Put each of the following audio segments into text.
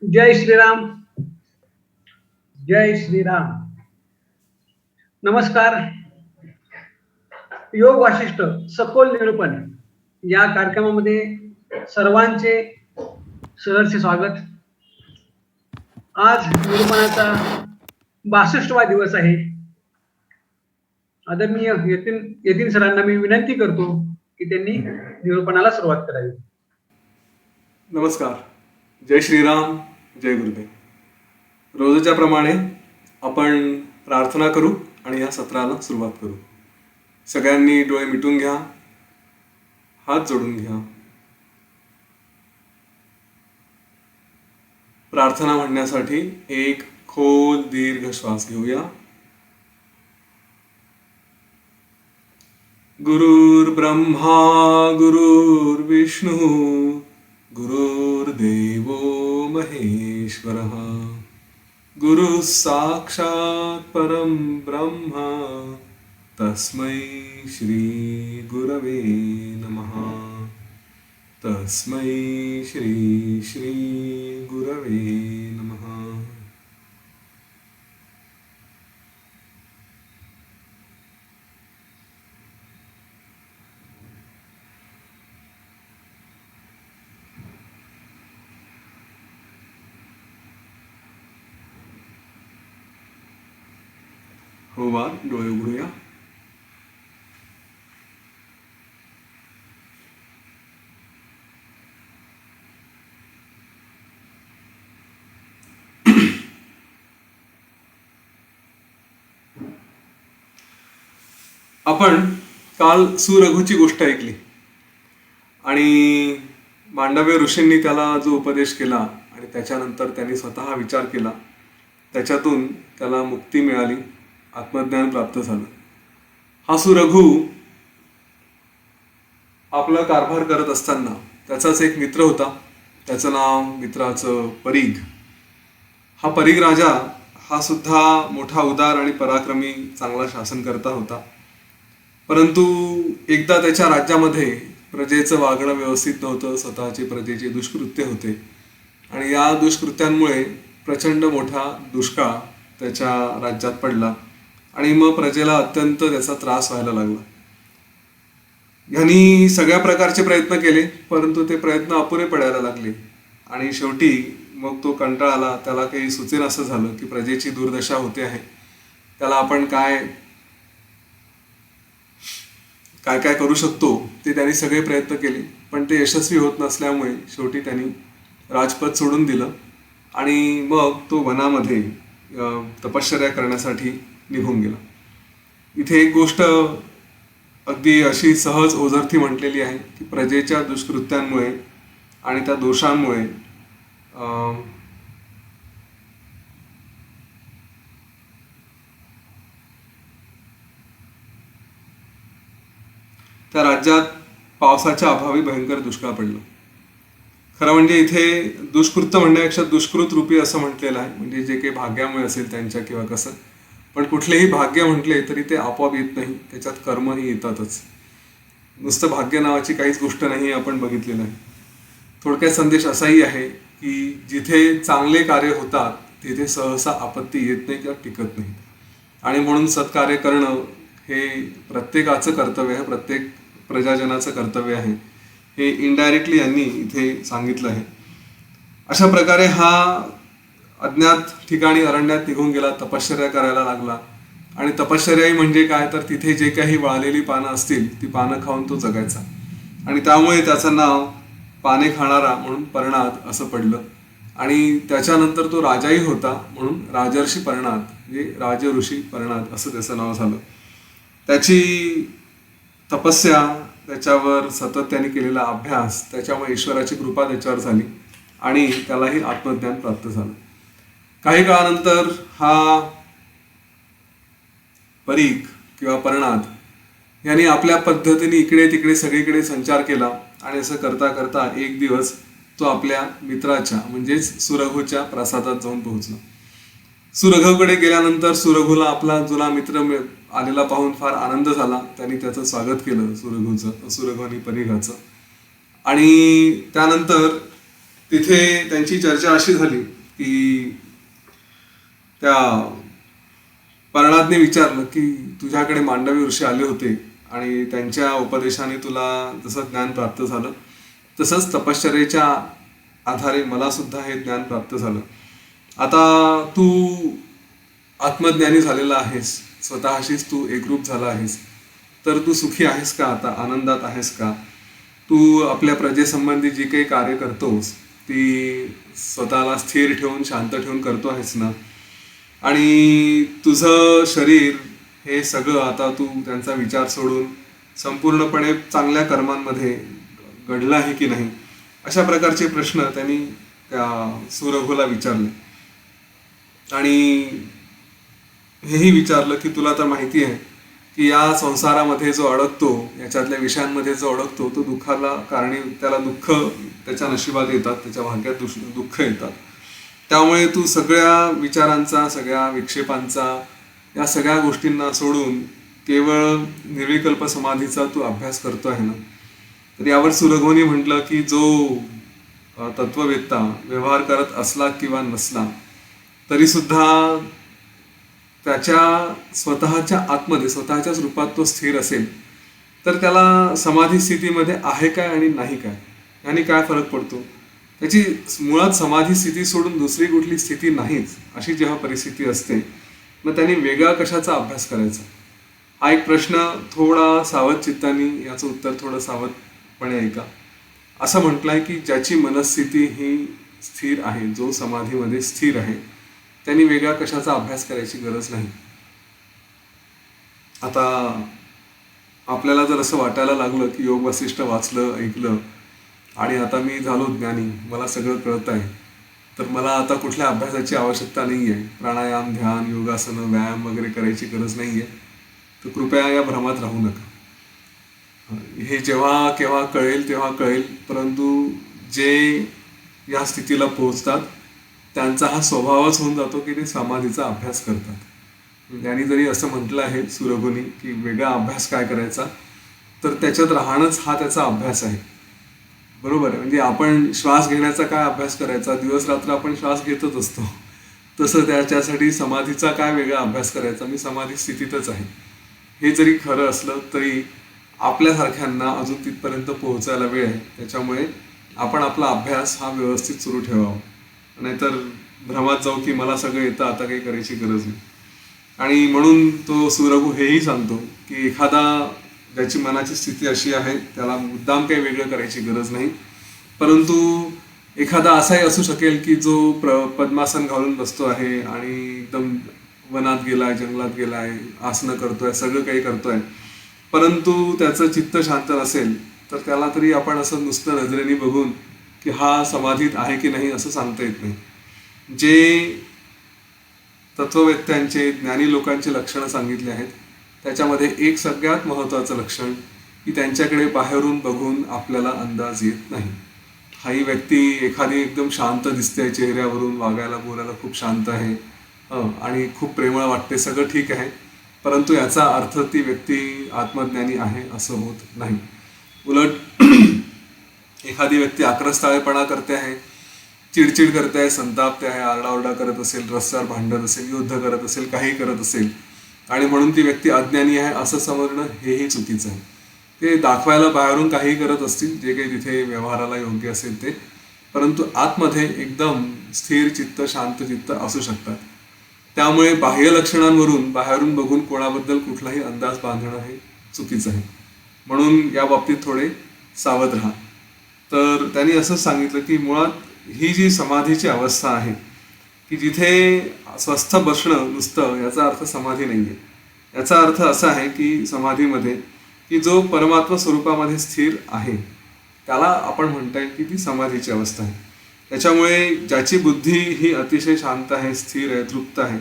जय श्रीराम. जय श्रीराम. नमस्कार. योग वाशिष्ठ सखोल निरूपण या कार्यक्रमामध्ये सर्वांचे सहर्ष स्वागत. आज निरूपणाचा 62वा दिवस आहे. आदरणीय यतीन सरांना मी विनंती करतो की त्यांनी निरूपणाला सुरुवात करावी. नमस्कार. जय श्रीराम. जय गुरुदेव. रोजच्या प्रमाणे आपण प्रार्थना करू आणि या सत्राला सुरुवात करू. सगळ्यांनी डोळे मिटून घ्या, हात जोडून घ्या. प्रार्थना म्हणण्यासाठी एक खोल दीर्घ श्वास घेऊया. गुरुर्ब्रह्मा गुरुर्विष्णू गुरुर्देवो महेश्वरः गुरु साक्षात् परम ब्रह्म तस्मै श्री गुरवे नमः. तस्मै श्री श्री गुरवे नमः. हो वा, डोळे उघडूया. आपण काल सुरघूची गोष्ट ऐकली आणि मांडव्य ऋषींनी त्याला जो उपदेश केला आणि त्याच्यानंतर त्यांनी स्वतः विचार केला, त्याच्यातून त्याला मुक्ती मिळाली, आत्मज्ञान प्राप्त झालं. हा सुरघू आपला कारभार करत असताना त्याचाच एक मित्र होता. त्याचं नाव मित्राचं परीघ. हा परीघ राजा हा सुद्धा मोठा उदार आणि पराक्रमी चांगला शासनकर्ता होता. परंतु एकदा त्याच्या राज्यामध्ये प्रजेचं वागणं व्यवस्थित नव्हतं. स्वतःची प्रजेचे दुष्कृत्य होते आणि या दुष्कृत्यांमुळे प्रचंड मोठा दुष्काळ त्याच्या राज्यात पडला आणि मग प्रजेला अत्यंत त्याचा त्रास व्हायला लागला. ह्यांनी सगळ्या प्रकारचे प्रयत्न केले, परंतु ते प्रयत्न अपुरे पडायला लागले आणि शेवटी मग तो कंटाळा आला. त्याला काही सुचेन असं झालं की प्रजेची दुर्दशा होते आहे, त्याला आपण काय काय काय करू शकतो ते त्यांनी सगळे प्रयत्न केले, पण ते यशस्वी होत नसल्यामुळे शेवटी त्यांनी राजपद सोडून दिलं आणि मग तो वनामध्ये तपश्चर्या करण्यासाठी निघून गेला. इथे एक गोष्ट अगदी अशी सहज ओझरती म्हटलेली आहे की प्रजेच्या दुष्कृत्यांमुळे आणि त्या दोषांमुळे त्या राज्यात पावसाच्या अभावी भयंकर दुष्काळ पडलं. खरं म्हणजे इथे दुष्कृत्य म्हणण्यापेक्षा दुष्कृत रूपी असं म्हटलेलं आहे, म्हणजे जे काही भाग्यामुळे असेल त्यांच्या किंवा कसं. पण कुठलेही भाग्य म्हटले तरी ते आपोआप येत नाही, त्याच्यात कर्मही येतातच. नुसतं भाग्य नावाची काहीच गोष्ट नाही, आपण बघितलेलं आहे. थोडक्यात संदेश असाही आहे की जिथे चांगले कार्य होतात तिथे सहसा आपत्ती येत नाही किंवा टिकत नाही. आणि म्हणून सत्कार्य करणं हे प्रत्येकाचं कर्तव्य आहे, प्रत्येक प्रजाजनाचं कर्तव्य आहे. हे इनडायरेक्टली यांनी इथे सांगितलं आहे. अशा प्रकारे हा अज्ञात ठिकाणी अरण्यात निघून गेला, तपश्चर्या करायला लागला. आणि तपश्चर्याही म्हणजे काय, तर तिथे जे काही वाळलेली पानं असतील ती पानं खाऊन तो जगायचा आणि त्यामुळे त्याचं नाव पाने खाणारा म्हणून पर्णाद असं पडलं. आणि त्याच्यानंतर तो राजाही होता म्हणून राजर्षी पर्णाद, म्हणजे राजऋषी पर्णाद असं त्याचं नाव झालं. त्याची तपस्या, त्याच्यावर सतत त्यांनी केलेला अभ्यास, त्याच्यामुळे ईश्वराची कृपा त्याच्यावर झाली आणि त्यालाही आत्मज्ञान प्राप्त झालं. काही काळानंतर हा परीघ किंवा पर्णाद यांनी आपल्या पद्धतीने इकडे तिकडे सगळीकडे संचार केला आणि असं करता करता एक दिवस तो आपल्या मित्राच्या म्हणजेच सुरघूच्या प्रासादात जाऊन पोहोचला. सुरघूकडे गेल्यानंतर सुरघूला आपला जुना मित्र आलेला पाहून फार आनंद झाला. त्यांनी त्याचं स्वागत केलं सुरघूनी परीघाचं. आणि त्यानंतर तिथे त्यांची चर्चा अशी झाली की त्या पर्णादने विचारलं की तुझ्याकडे मांडवी ऋषी आले होते आणि त्यांच्या उपदेशाने तुला जसं ज्ञान प्राप्त झालं तसंच तपश्चर्येच्या आधारे मला सुद्धा हे ज्ञान प्राप्त झालं. आता तू आत्मज्ञानी झालेला आहेस, स्वतःशीच तू एकरूप झाला आहेस, तर तू सुखी आहेस का? आता आनंदात आहेस का? तू आपल्या प्रजेसंबंधी जी काही कार्य करतोस ती स्वतःला स्थिर ठेवून शांत ठेवून करतो आहेस ना? आणि तुझं शरीर हे सगळं आता तू त्यांचा विचार सोडून संपूर्णपणे चांगल्या कर्मांमध्ये घडलं आहे की नाही, अशा प्रकारचे प्रश्न त्यांनी त्या सुरघोला विचारले. आणि हेही विचारलं की तुला तर माहिती आहे की या संसारामध्ये जो अडकतो, याच्यातल्या विषयांमध्ये जो अडकतो, तो दुःखाला कारणी, त्याला दुःख त्याच्या नशिबात येतात, त्याच्या भाग्यात दुःख येतात. त्यामुळे तू सगळ्या विचारांचा, सगळ्या विक्षेपांचा, या सगळ्या गोष्टींना सोडून केवळ निर्विकल्प समाधीचा तू अभ्यास करतो आहे ना? तर यावर सुरघोनी म्हटलं की जो तत्ववेत्ता व्यवहार करत असला किंवा नसला तरी सुद्धा त्याच्या स्वतःच्या आतमध्ये, स्वतःच्याच रूपात तो स्थिर असेल तर त्याला समाधी स्थितीमध्ये आहे काय आणि नाही काय याने काय फरक पडतो? त्याची मुळात समाधी स्थिती सोडून दुसरी कुठली स्थिती नाहीच, अशी जेव्हा परिस्थिती असते मग त्यांनी वेगळा कशाचा अभ्यास करायचा? हा एक प्रश्न थोडा सावध चित्ताने याचं उत्तर थोडं सावधपणे ऐका. असं म्हटलंय की ज्याची मनस्थिती ही स्थिर आहे, जो समाधीमध्ये स्थिर आहे, त्यांनी वेगळा कशाचा अभ्यास करायची गरज नाही. आता आपल्याला जर असं वाटायला लागलं की योग वसिष्ठ वाचलं, ऐकलं आणि आता मी झालो ज्ञानी, मला सगळं कळत आहे, तर मला आता कुठल्या अभ्यासाची आवश्यकता नाही आहे, प्राणायाम, ध्यान, योगासनं, व्यायाम वगैरे करायची गरज नाही आहे, तर कृपया या भ्रमात राहू नका. हे जेव्हा केव्हा कळेल तेव्हा कळेल, परंतु जे या स्थितीला पोहोचतात त्यांचा हा स्वभावच होऊन जातो की ते समाधीचा अभ्यास करतात. त्यांनी जरी असं म्हटलं आहे सुरघोनी की वेगळा अभ्यास काय करायचा, तर त्याच्यात राहणंच हा त्याचा अभ्यास आहे. बरोबर आहे. म्हणजे आपण श्वास घेण्याचा काय अभ्यास करायचा, दिवस रात्र आपण श्वास घेतच असतो, तसं त्याच्यासाठी समाधीचा काय वेगळा अभ्यास करायचा, मी समाधी स्थितीतच आहे, हे जरी खरं असलं तरी आपल्यासारख्यांना अजून तिथपर्यंत पोहोचायला वेळ आहे. त्याच्यामुळे आपण आपला अभ्यास हा व्यवस्थित सुरू ठेवावा, नाहीतर भ्रमात जाऊ की मला सगळं येतं, आता काही करायची गरज नाही. आणि म्हणून तो सुरघु हेही सांगतो की एखादा ज्याची मनाची स्थिती अशी आहे त्याला मुद्दाम काही वेगळं करायची गरज नाही, परंतु एखादा असाही असू शकेल की जो पद्मासन घालून बसतो आहे आणि एकदम वनात गेलाय, जंगलात गेलाय, आसनं करतोय, सगळं काही करतोय, परंतु त्याचं चित्त शांत नसेल तर त्याला तरी आपण असं नुसतं नजरेने बघून की हा समाधीत आहे की नाही असं सांगता येत नाही. जे तत्ववेत्यांचे, ज्ञानी लोकांचे लक्षणं सांगितले आहेत त्याच्यामध्ये एक सगळ्यात महत्त्वाचं लक्षण की त्यांच्याकडे बाहेरून बघून आपल्याला अंदाज येत नाही. हाही व्यक्ती एखादी एकदम शांत दिसते, चेहऱ्यावरून वागायला बोलायला खूप शांत आहे आणि खूप प्रेमळ वाटते, सगळं ठीक आहे, परंतु याचा अर्थ ती व्यक्ती आत्मज्ञानी आहे असं होत नाही. उलट एखादी व्यक्ती आक्रस्ताळेपणा करते आहे, चिडचिड करते आहे, संतापते आहे, आरडाओरडा करत असेल, रस्त्यावर भांडत असेल, युद्ध करत असेल, काही करत असेल आणि म्हणून ती व्यक्ती अज्ञानी आहे असं समजणं हेही चुकीचं आहे. ते दाखवायला बाहेरून काही करत असतील, जे काही तिथे व्यवहाराला योग्य असेल ते, परंतु आतमध्ये एकदम स्थिर चित्त, शांत चित्त असू शकतात. त्यामुळे बाह्य लक्षणांवरून, बाहेरून बघून कोणाबद्दल कुठलाही अंदाज बांधणं हे चुकीचं आहे. म्हणून या बाबतीत थोडे सावध राहा. तर त्यांनी असं सांगितलं की मुळात ही जी समाधीची अवस्था आहे की जिथे स्वस्थ बसणं नुसतं याचा अर्थ समाधी नाही आहे. याचा अर्थ असा आहे की समाधीमध्ये की जो परमात्मा स्वरूपामध्ये स्थिर आहे त्याला आपण म्हणता येईल की ती समाधीची अवस्था आहे. त्याच्यामुळे ज्याची बुद्धी ही अतिशय शांत आहे, स्थिर आहे, तृप्त आहे,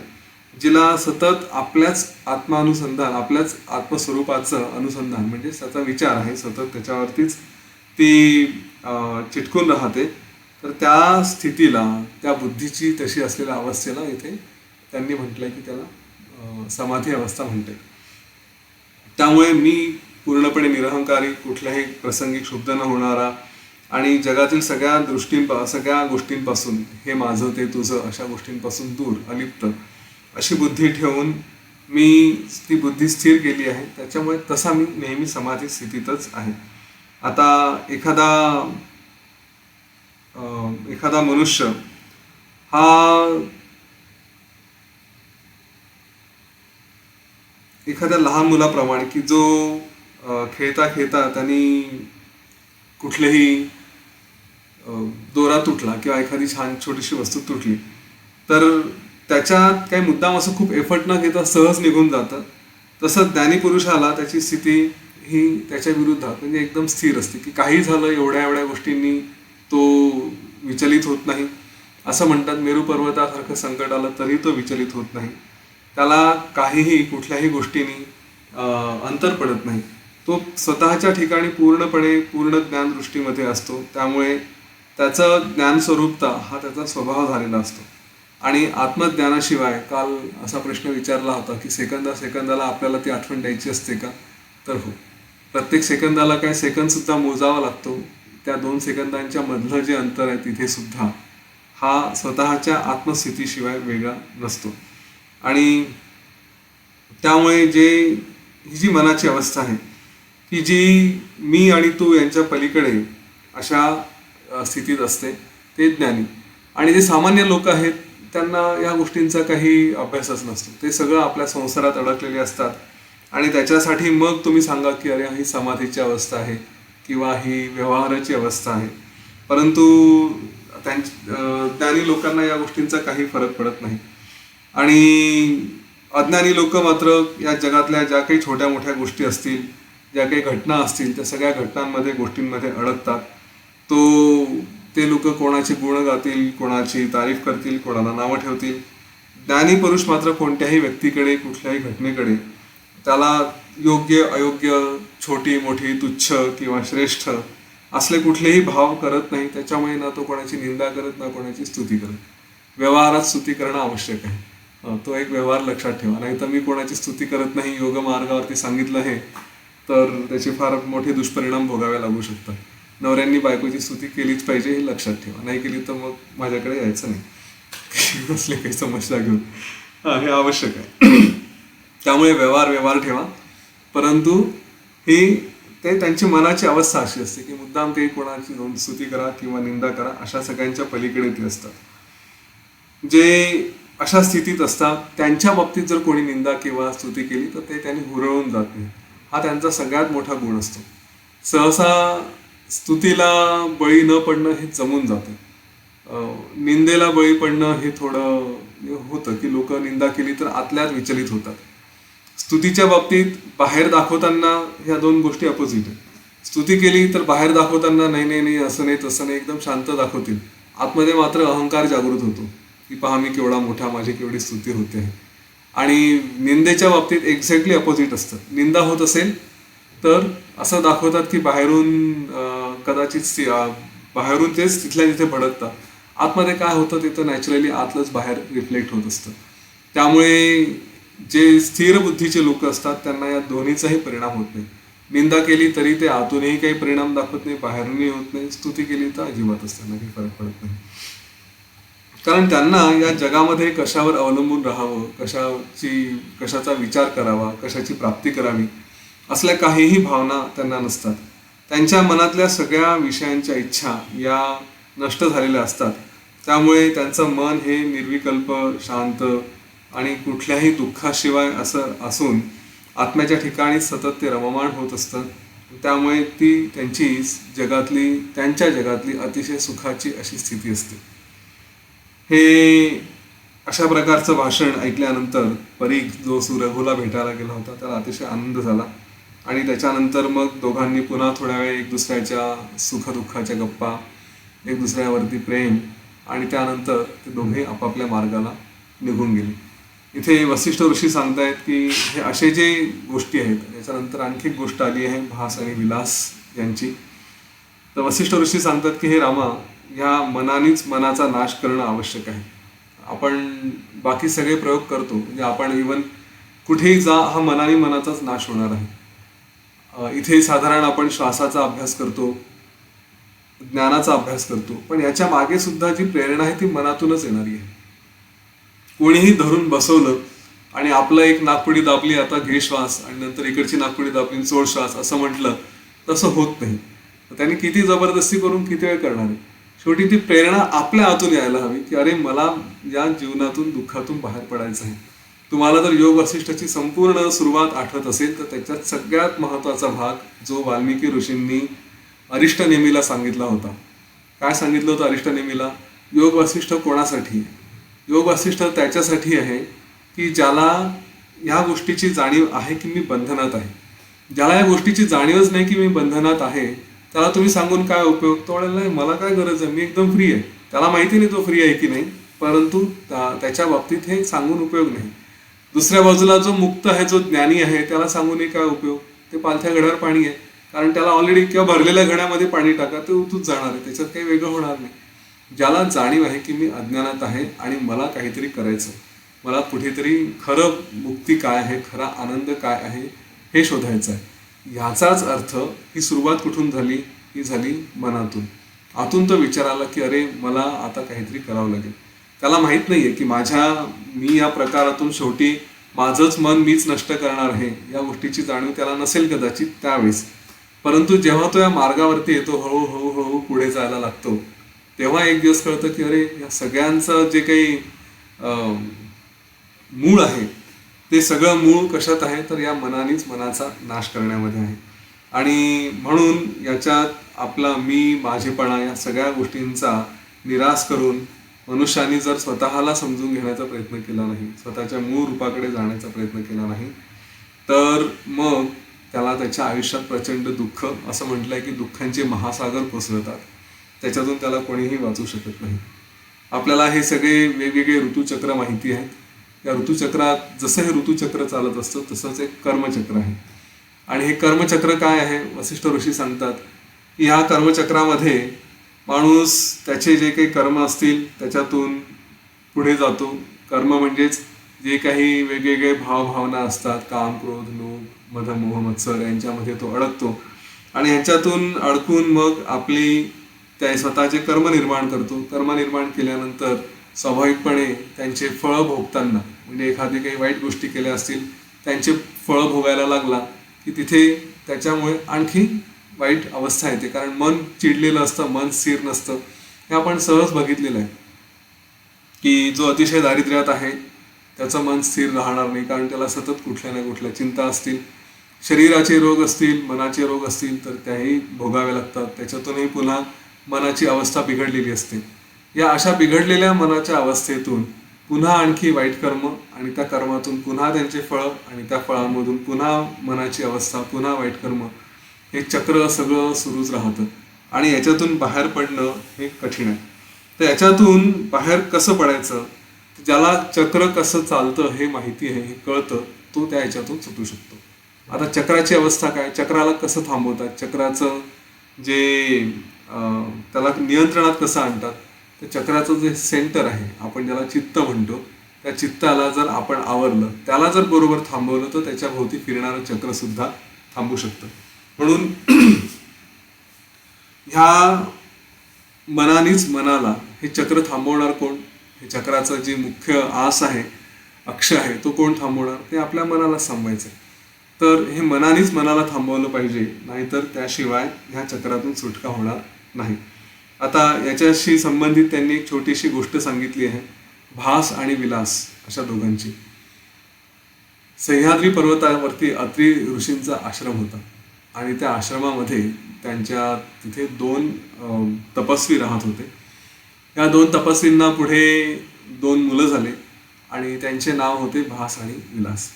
जिला सतत आपल्याच आत्मानुसंधान, आपल्याच आत्मस्वरूपाचं अनुसंधान म्हणजे त्याचा विचार आहे, सतत त्याच्यावरतीच ती चिटकून राहते, तर त्या स्थितीला, त्या बुद्धीची तशी असलेल्या अवस्थेला इथे त्यांनी म्हटलंय की त्याला समाधी अवस्था म्हणते. त्यामुळे मी पूर्णपणे निरहंकारी, कुठल्याही प्रसंगी क्षुब्ध न होणारा आणि जगातील सगळ्या गोष्टींपासून हे माझं ते तुझं अशा गोष्टींपासून दूर अलिप्त अशी बुद्धी ठेवून मी ती बुद्धी स्थिर केली आहे. त्याच्यामुळे तसा मी नेहमी समाधी स्थितीतच आहे. आता एखादा मनुष्य हा एखाद्या लहान मुलाप्रमाणे की जो खेळता खेळता त्यांनी कुठलेही दोरा तुटला किंवा एखादी छान छोटीशी वस्तू तुटली तर त्याच्यात काही मुद्दाम असं खूप एफर्ट न घेता सहज निघून जातं. तसं ज्ञानी पुरुषाला त्याची स्थिती ही त्याच्या विरुद्धात म्हणजे एकदम स्थिर असते की काही झालं एवढ्या एवढ्या गोष्टींनी तो विचलित होत नाही. असं म्हणतात मेरू पर्वतासारखं संकट आलं तरी तो विचलित होत नाही. त्याला काहीही कुठल्याही गोष्टींनी अंतर पडत नाही. तो स्वतःच्या ठिकाणी पूर्ण ज्ञानदृष्टीमध्ये असतो. त्यामुळे त्याचं ज्ञानस्वरूपता हा त्याचा स्वभाव झालेला असतो. आणि आत्मज्ञानाशिवाय काल असा प्रश्न विचारला होता की सेकंदाला आपल्याला ती आठवण द्यायची असते का? तर हो, प्रत्येक सेकंदाला काय सेकंदसुद्धा मोजावा लागतो. त्या 2 सेकंदांच्या मधलं जे अंतर आहे तिथे सुद्धा हा स्वतःच्या आत्मस्थितीशिवाय वेगळा नसतो. आणि त्यामुळे ही जी मनाची अवस्था आहे की जी मी आणि तू यांच्या पलीकडे अशा स्थितीत असते ते ज्ञानी. आणि जे सामान्य लोक आहेत त्यांना या गोष्टींचा काही अभ्यासच नसतो. ते सगळं आपल्या संसारात अडकलेले असतात आणि त्याच्यासाठी मग तुम्ही सांगा की अरे ही समाधीची अवस्था आहे किंवा ही व्यवहाराची अवस्था आहे. परंतु ज्ञानी लोकांना या गोष्टींचा काही फरक पडत नाही. आणि अज्ञानी लोक मात्र या जगातल्या ज्या काही छोट्या मोठ्या गोष्टी असतील, ज्या काही घटना असतील त्या सगळ्या घटनांमध्ये गोष्टींमध्ये अडकतात. ते लोक कोणाचे गुण गातील, कोणाची तारीफ करतील, कोणाला नावं ठेवतील. ज्ञानी पुरुष मात्र कोणत्याही व्यक्तीकडे कुठल्याही घटनेकडे त्याला योग्य अयोग्य छोटी मोठी तुच्छ किंवा श्रेष्ठ असले कुठलेही भाव करत नाही. त्याच्यामुळे ना तो कोणाची निंदा करत ना कोणाची स्तुती करत. व्यवहारात स्तुती करणं आवश्यक आहे. तो एक व्यवहार लक्षात ठेवा. नाही तर मी कोणाची स्तुती करत नाही योग मार्गावरती सांगितलं आहे तर त्याचे फार मोठे दुष्परिणाम भोगावे लागू शकतात. नवऱ्यांनी बायकोची स्तुती केलीच पाहिजे हे लक्षात ठेवा. नाही केली तर मग माझ्याकडे यायचं नाही असले काही समस्या घेऊन. हे आवश्यक आहे. त्यामुळे व्यवहार ठेवा. परंतु ते त्यांची मनाची अवस्था अशी असते की मुद्दाम ते कोणाची स्तुती करा किंवा निंदा करा अशा सगळ्यांच्या पलीकडे ते असतात. जे अशा स्थितीत असतात त्यांच्या बाबतीत जर कोणी निंदा किंवा स्तुती केली तर ते त्यांनी हुरळून जात नाही. हा त्यांचा सगळ्यात मोठा गुण असतो. सहसा स्तुतीला बळी न पडणं हे जमून जातं. निंदेला बळी पडणं हे थोडं होतं की लोक निंदा केली तर आतल्यात विचलित होतात. स्तुतीच्या बाबतीत बाहेर दाखवताना ह्या 2 गोष्टी अपोजिट आहेत. स्तुती केली तर बाहेर दाखवताना नाही असं नाही तसं नाही एकदम शांत दाखवतील. आतमध्ये मात्र अहंकार जागृत होतो की पहा मी केवढा मोठा, माझी केवढी स्तुती होते. आणि निंदेच्या बाबतीत एक्झॅक्टली अपोजिट असतं. निंदा होत असेल तर असं दाखवतात की बाहेरून तेच तिथल्या तिथे भडकतात. आतमध्ये काय होतं ते तर नॅचरली आतलंच बाहेर रिफ्लेक्ट होत असतं. त्यामुळे जे स्थिर बुद्धीचे लोक असतात त्यांना या दोन्हीचाही परिणाम होत नाही. निंदा केली तरी ते आतूनही काही परिणाम दाखवत नाही, बाहेरूनही होत नाही. स्तुती केली तर अजिबातच त्यांना काही फरक पडत नाही. कारण त्यांना या जगामध्ये कशावर अवलंबून राहावं, कशाचा विचार करावा, कशाची प्राप्ती करावी असल्या काहीही भावना त्यांना नसतात. त्यांच्या मनातल्या सगळ्या विषयांच्या इच्छा या नष्ट झालेल्या असतात. त्यामुळे त्यांचं मन हे निर्विकल्प, शांत आणि कुठल्याही दुःखाशिवाय असं असून आत्म्याच्या ठिकाणी सतत ते रममाण होत असतं. त्यामुळे ती त्यांच्या जगातली अतिशय सुखाची अशी स्थिती असते. हे अशा प्रकारचं भाषण ऐकल्यानंतर परीख जो रघुला भेटायला गेला होता त्याला अतिशय आनंद झाला. आणि त्याच्यानंतर मग दोघांनी पुन्हा थोड्या वेळ एक दुसऱ्याच्या सुखदुःखाच्या गप्पा, एक दुसऱ्यावरती प्रेम आणि त्यानंतर ते दोघे आपापल्या मार्गाला निघून गेले. इथे वसिष्ठ ऋषी सांगतायत की हे असे जे गोष्टी आहेत. याच्यानंतर आणखी एक गोष्ट आली आहे भास आणि विलास यांची. तर वसिष्ठ ऋषी सांगतात की हे रामा, ह्या मनानेच मनाचा नाश करणं आवश्यक आहे. आपण बाकी सगळे प्रयोग करतो म्हणजे आपण इवन कुठेही जा हा मनाने मनाचाच नाश होणार आहे. इथे साधारण आपण श्वासाचा अभ्यास करतो. ज्ञानाचा अभ्यास करतो, पण याच्या मागे सुद्धा जी प्रेरणा आहे ती मनातूनच येणारी आहे. कोणीही धरून बसवलं आणि आपलं एक नाकपुडी दाबली, आता घे श्वास, आणि नंतर इकडची नाकपुडी दाबली सोड श्वास असं म्हटलं, तसं होत नाही. त्यांनी किती जबरदस्ती करून किती वेळ करणार आहे. शेवटी ती प्रेरणा आपल्या आतून यायला हवी की अरे मला या जीवनातून दुःखातून बाहेर पडायचं आहे. तुम्हाला जर योग वसिष्ठाची संपूर्ण सुरुवात आठवत असेल तर त्याच्यात सगळ्यात महत्वाचा भाग जो वाल्मिकी ऋषींनी अरिष्टनेमीला सांगितला होता. काय सांगितलं होतं अरिष्टनेमीला? योग वसिष्ठ कोणासाठी आहे? योग वसिष्ठ त्याच्यासाठी आहे की ज्याला या गोष्टीची जाणीव आहे की मी बंधनात आहे. ज्याला या गोष्टीची जाणीवच नाही की मी बंधनात आहे, त्याला तुम्ही सांगून काय उपयोग? तो म्हणेल नाही मला काय गरज आहे, मी एकदम फ्री आहे. त्याला माहिती नाही तो फ्री आहे की नाही, परंतु त्याच्या बाबतीत हे सांगून उपयोग नाही. दुसऱ्या बाजूला जो मुक्त आहे, जो ज्ञानी आहे, त्याला सांगूनही काय उपयोग? ते पालथ्या घड्यावर पाणी आहे, कारण त्याला ऑलरेडी किंवा भरलेल्या घड्यामध्ये पाणी टाका, ते उतूच जाणार आहे, त्याच्यात काही वेगळं होणार नाही. ज्याला जाणीव आहे की मी अज्ञानात आहे आणि मला काहीतरी करायचं, मला कुठेतरी खरं मुक्ती काय आहे, खरा आनंद काय आहे हे शोधायचं आहे. ह्याचाच अर्थ ही सुरुवात कुठून झाली? ही झाली मनातून. आतून तो विचार आला की अरे मला आता काहीतरी करावं लागेल. त्याला माहित नाहीये की मी या प्रकारातून शेवटी माझंच मन मीच नष्ट करणार आहे, या गोष्टीची जाणीव त्याला नसेल कदाचित त्यावेळेस. परंतु जेव्हा तो या मार्गावरती येतो, हळूहळू पुढे जायला लागतो, तेव्हा एक दिवस कळतं की अरे या सगळ्यांचं जे काही मूळ आहे ते सगळं मूळ कशात आहे, तर या मनानेच मनाचा नाश करण्यामध्ये आहे. आणि म्हणून याच्यात आपला मी माझेपणा या सगळ्या गोष्टींचा निराश करून मनुष्याने जर स्वतःला समजून घेण्याचा प्रयत्न केला नाही, स्वतःच्या मूळ रूपाकडे जाण्याचा प्रयत्न केला नाही, तर मग त्याला त्याच्या आयुष्यात प्रचंड दुःख, असं म्हटलंय की दुःखांचे महासागर कोसळतात, त्याच्यातून त्याला कोणीही वाचू शकत नाही. आपल्याला हे सगळे वेगवेगळे ऋतुचक्र माहिती आहेत. या ऋतुचक्रात जसं हे ऋतुचक्र चालत असतं तसंच एक कर्मचक्र आहे. आणि हे कर्मचक्र काय आहे? वसिष्ठ ऋषी सांगतात की ह्या कर्मचक्रामध्ये माणूस त्याचे जे काही कर्म असतील त्याच्यातून पुढे जातो. कर्म म्हणजेच जे काही वेगवेगळे भावभावना असतात, काम, क्रोध, लोभ, मद, मोह, मत्सर, यांच्यामध्ये तो अडकतो आणि ह्याच्यातून अडकून मग आपली त्या स्वतःचे कर्म निर्माण करतो. कर्म निर्माण केल्यानंतर स्वाभाविकपणे त्यांचे फळं भोगताना, म्हणजे एखादी काही वाईट गोष्टी केल्या असतील त्यांचे फळं भोगायला लागला की तिथे त्याच्यामुळे आणखी वाईट अवस्था येते, कारण मन चिडलेलं असतं, मन स्थिर नसतं. हे आपण सहज बघितलेलं आहे की जो अतिशय दारिद्र्यात आहे त्याचं मन स्थिर राहणार नाही, कारण त्याला सतत कुठल्या ना कुठल्या चिंता असतील. शरीराचे रोग असतील, मनाचे रोग असतील तर त्याही भोगावे लागतात. त्याच्यातूनही पुन्हा मनाची अवस्था बिघडलेली असते. या अशा बिघडलेल्या मनाच्या अवस्थेतून पुन्हा आणखी वाईट कर्म आणि त्या कर्मातून पुन्हा त्यांचे फळं आणि त्या फळांमधून पुन्हा मनाची अवस्था, पुन्हा वाईट कर्म, हे चक्र सगळं सुरूच राहतं आणि याच्यातून बाहेर पडणं हे कठीण आहे. तर याच्यातून बाहेर कसं पडायचं? ज्याला चक्र कसं चालतं हे माहिती आहे, हे कळतं, तो त्या ह्याच्यातून सुटू शकतो. आता चक्राची अवस्था काय? चक्राला कसं थांबवतात? चक्राचं जे त्याला नियंत्रणात कसं आणतात? तर चक्राचं जे सेंटर आहे, आपण ज्याला चित्त म्हणतो, त्या चित्ताला जर आपण आवरलं, त्याला जर बरोबर थांबवलं तर त्याच्या भोवती फिरणारं चक्र सुद्धा थांबू शकतं. म्हणून ह्या मनानेच मनाला हे चक्र थांबवणार कोण? हे चक्राचं जे मुख्य आस आहे, अक्ष आहे, तो कोण थांबवणार? ते आपल्या मनाला थांबवायचं. तर हे मनानेच मनाला थांबवलं पाहिजे, नाहीतर त्याशिवाय ह्या चक्रातून सुटका होणार नाही. आता याच्याशी संबंधित त्यांनी एक छोटीशी गोष्ट सांगितली आहे, भास आणि विलास अशा दोघांची. सह्याद्री पर्वतावरती अत्रि ऋषींचा आश्रम होता आणि त्या आश्रमामध्ये त्यांच्या तिथे 2 तपस्वी राहत होते. या 2 तपस्वींना पुढे 2 मुलं झाले आणि त्यांचे नाव होते भास आणि विलास.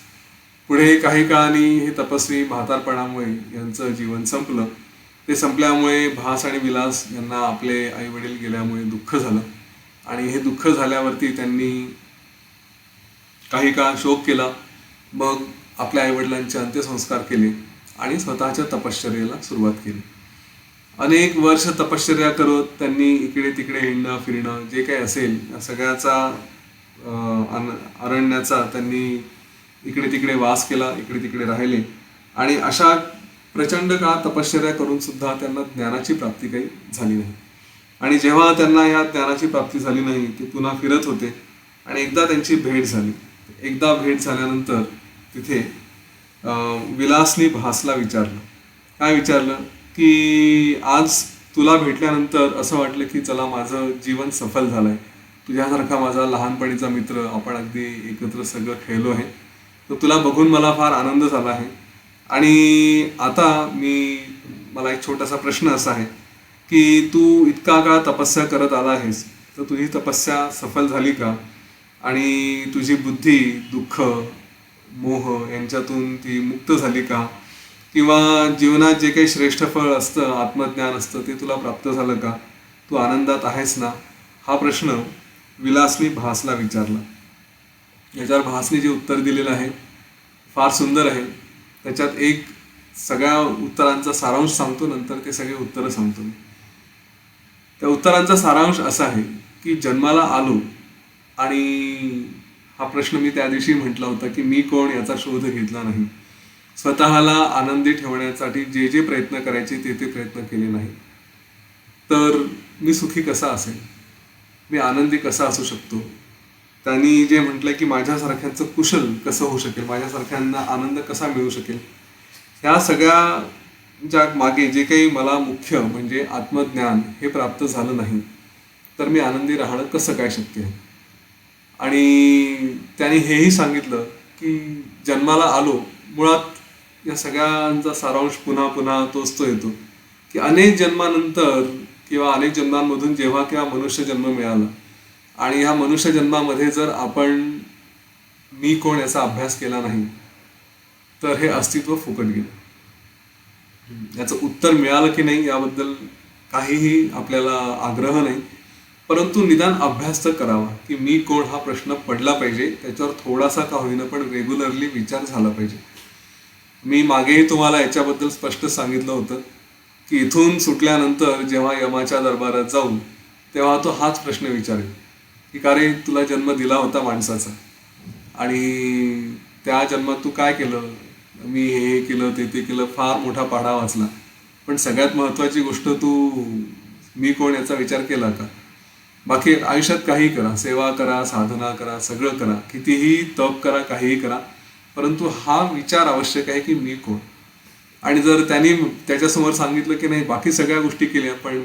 पुढे काही काळाने हे तपस्वी म्हातारपणामुळे यांचं जीवन संपलं. ते संपल्यामुळे भास आणि विलास यांना आपले आई वडील गेल्यामुळे दुःख झालं आणि हे दुःख झाल्यावरती त्यांनी काही काळ शोक केला. मग आपल्या आईवडिलांचे अंत्यसंस्कार केले आणि स्वतःच्या तपश्चर्येला सुरुवात केली. अनेक वर्ष तपश्चर्या करत त्यांनी इकडे तिकडे हिंडणं फिरणं जे काही असेल या सगळ्याचा अरण्याचा त्यांनी इकडे तिकडे वास केला, इकडे तिकडे राहिले आणि अशा प्रचंड काळ तपश्चर्या करून सुद्धा त्यांना ज्ञानाची प्राप्ती काही झाली नाही. आणि जेव्हा त्यांना या ज्ञानाची प्राप्ती झाली नाही ते पुन्हा फिरत होते आणि एकदा त्यांची भेट झाली. एकदा भेट झाल्यानंतर तिथे विलासनी भासला विचारलं. काय विचारलं की आज तुला भेटल्यानंतर असं वाटलं की चला माझं जीवन सफल झालं आहे. तुझ्यासारखा माझा लहानपणीचा मित्र, आपण अगदी एकत्र सगळं खेळलो आहे, तर तुला बघून मला फार आनंद झाला आहे. आणि आता मला एक छोटासा प्रश्न असा आहे की तू इतका काळ तपस्या करत आला आहेस, तर तुझी तपस्या सफल झाली का? आणि तुझी बुद्धी दुःख मोह यांच्यातून ती मुक्त झाली का? किंवा जीवनात जे काही श्रेष्ठ फळ असतं, आत्मज्ञान असतं, ते तुला प्राप्त झालं का? तू आनंदात आहेस ना? हा प्रश्न विलासनी भासला विचारला. याच्यावर भासनी जे उत्तर दिलेलं आहे फार सुंदर आहे. त्याच्यात एक सगळ्या उत्तरांचा सारांश सांगतो, नंतर ते सगळे उत्तरं सांगतो मी. त्या उत्तरांचा सारांश असा आहे की जन्माला आलो आणि हा प्रश्न मी त्या दिवशी म्हटला होता की मी कोण याचा शोध घेतला नाही. स्वतःला आनंदी ठेवण्यासाठी जे जे प्रयत्न करायचे ते प्रयत्न केले नाही. तर मी सुखी कसा असेल, मी आनंदी कसा असू शकतो? त्यांनी जे म्हटलं की माझ्यासारख्यांचं कुशल कसं होऊ शकेल, माझ्यासारख्यांना आनंद कसा मिळू शकेल, ह्या सगळ्या ज्या मागे जे काही मला मुख्य म्हणजे आत्मज्ञान हे प्राप्त झालं नाही, तर मी आनंदी राहणं कसं काय शक्य आहे? आणि त्यांनी हेही सांगितलं की जन्माला आलो, मुळात या सगळ्यांचा सारांश पुन्हा पुन्हा तोच तो येतो की अनेक जन्मानंतर किंवा अनेक जन्मांमधून जेव्हा किंवा मनुष्य जन्म मिळाला आणि ह्या मनुष्य जन्मामध्ये जर आपण मी कोण याचा अभ्यास केला नाही, तर हे अस्तित्व फुकट गेलं. याचं उत्तर मिळालं की नाही याबद्दल काहीही आपल्याला आग्रह नाही, परंतु निदान अभ्यास तर करावा की मी कोण हा प्रश्न पडला पाहिजे. त्याच्यावर थोडासा का होईना पण रेग्युलरली विचार झाला पाहिजे. मी मागेही तुम्हाला याच्याबद्दल स्पष्ट सांगितलं होतं की इथून सुटल्यानंतर जेव्हा यमाच्या दरबारात जाऊन तेव्हा तो हाच प्रश्न विचारेल की का रे, तुला जन्म दिला होता माणसाचा आणि त्या जन्मात तू काय केलं? मी हे केलं ते केलं, फार मोठा पाढा वाचला, पण सगळ्यात महत्त्वाची गोष्ट तू मी कोण याचा विचार केला का? बाकी आयुष्यात काही करा, सेवा करा, साधना करा, सगळं करा, कितीही तप करा, काहीही करा, परंतु हा विचार आवश्यक आहे की मी कोण. आणि जर त्यांनी त्याच्यासमोर सांगितलं की नाही बाकी सगळ्या गोष्टी केल्या पण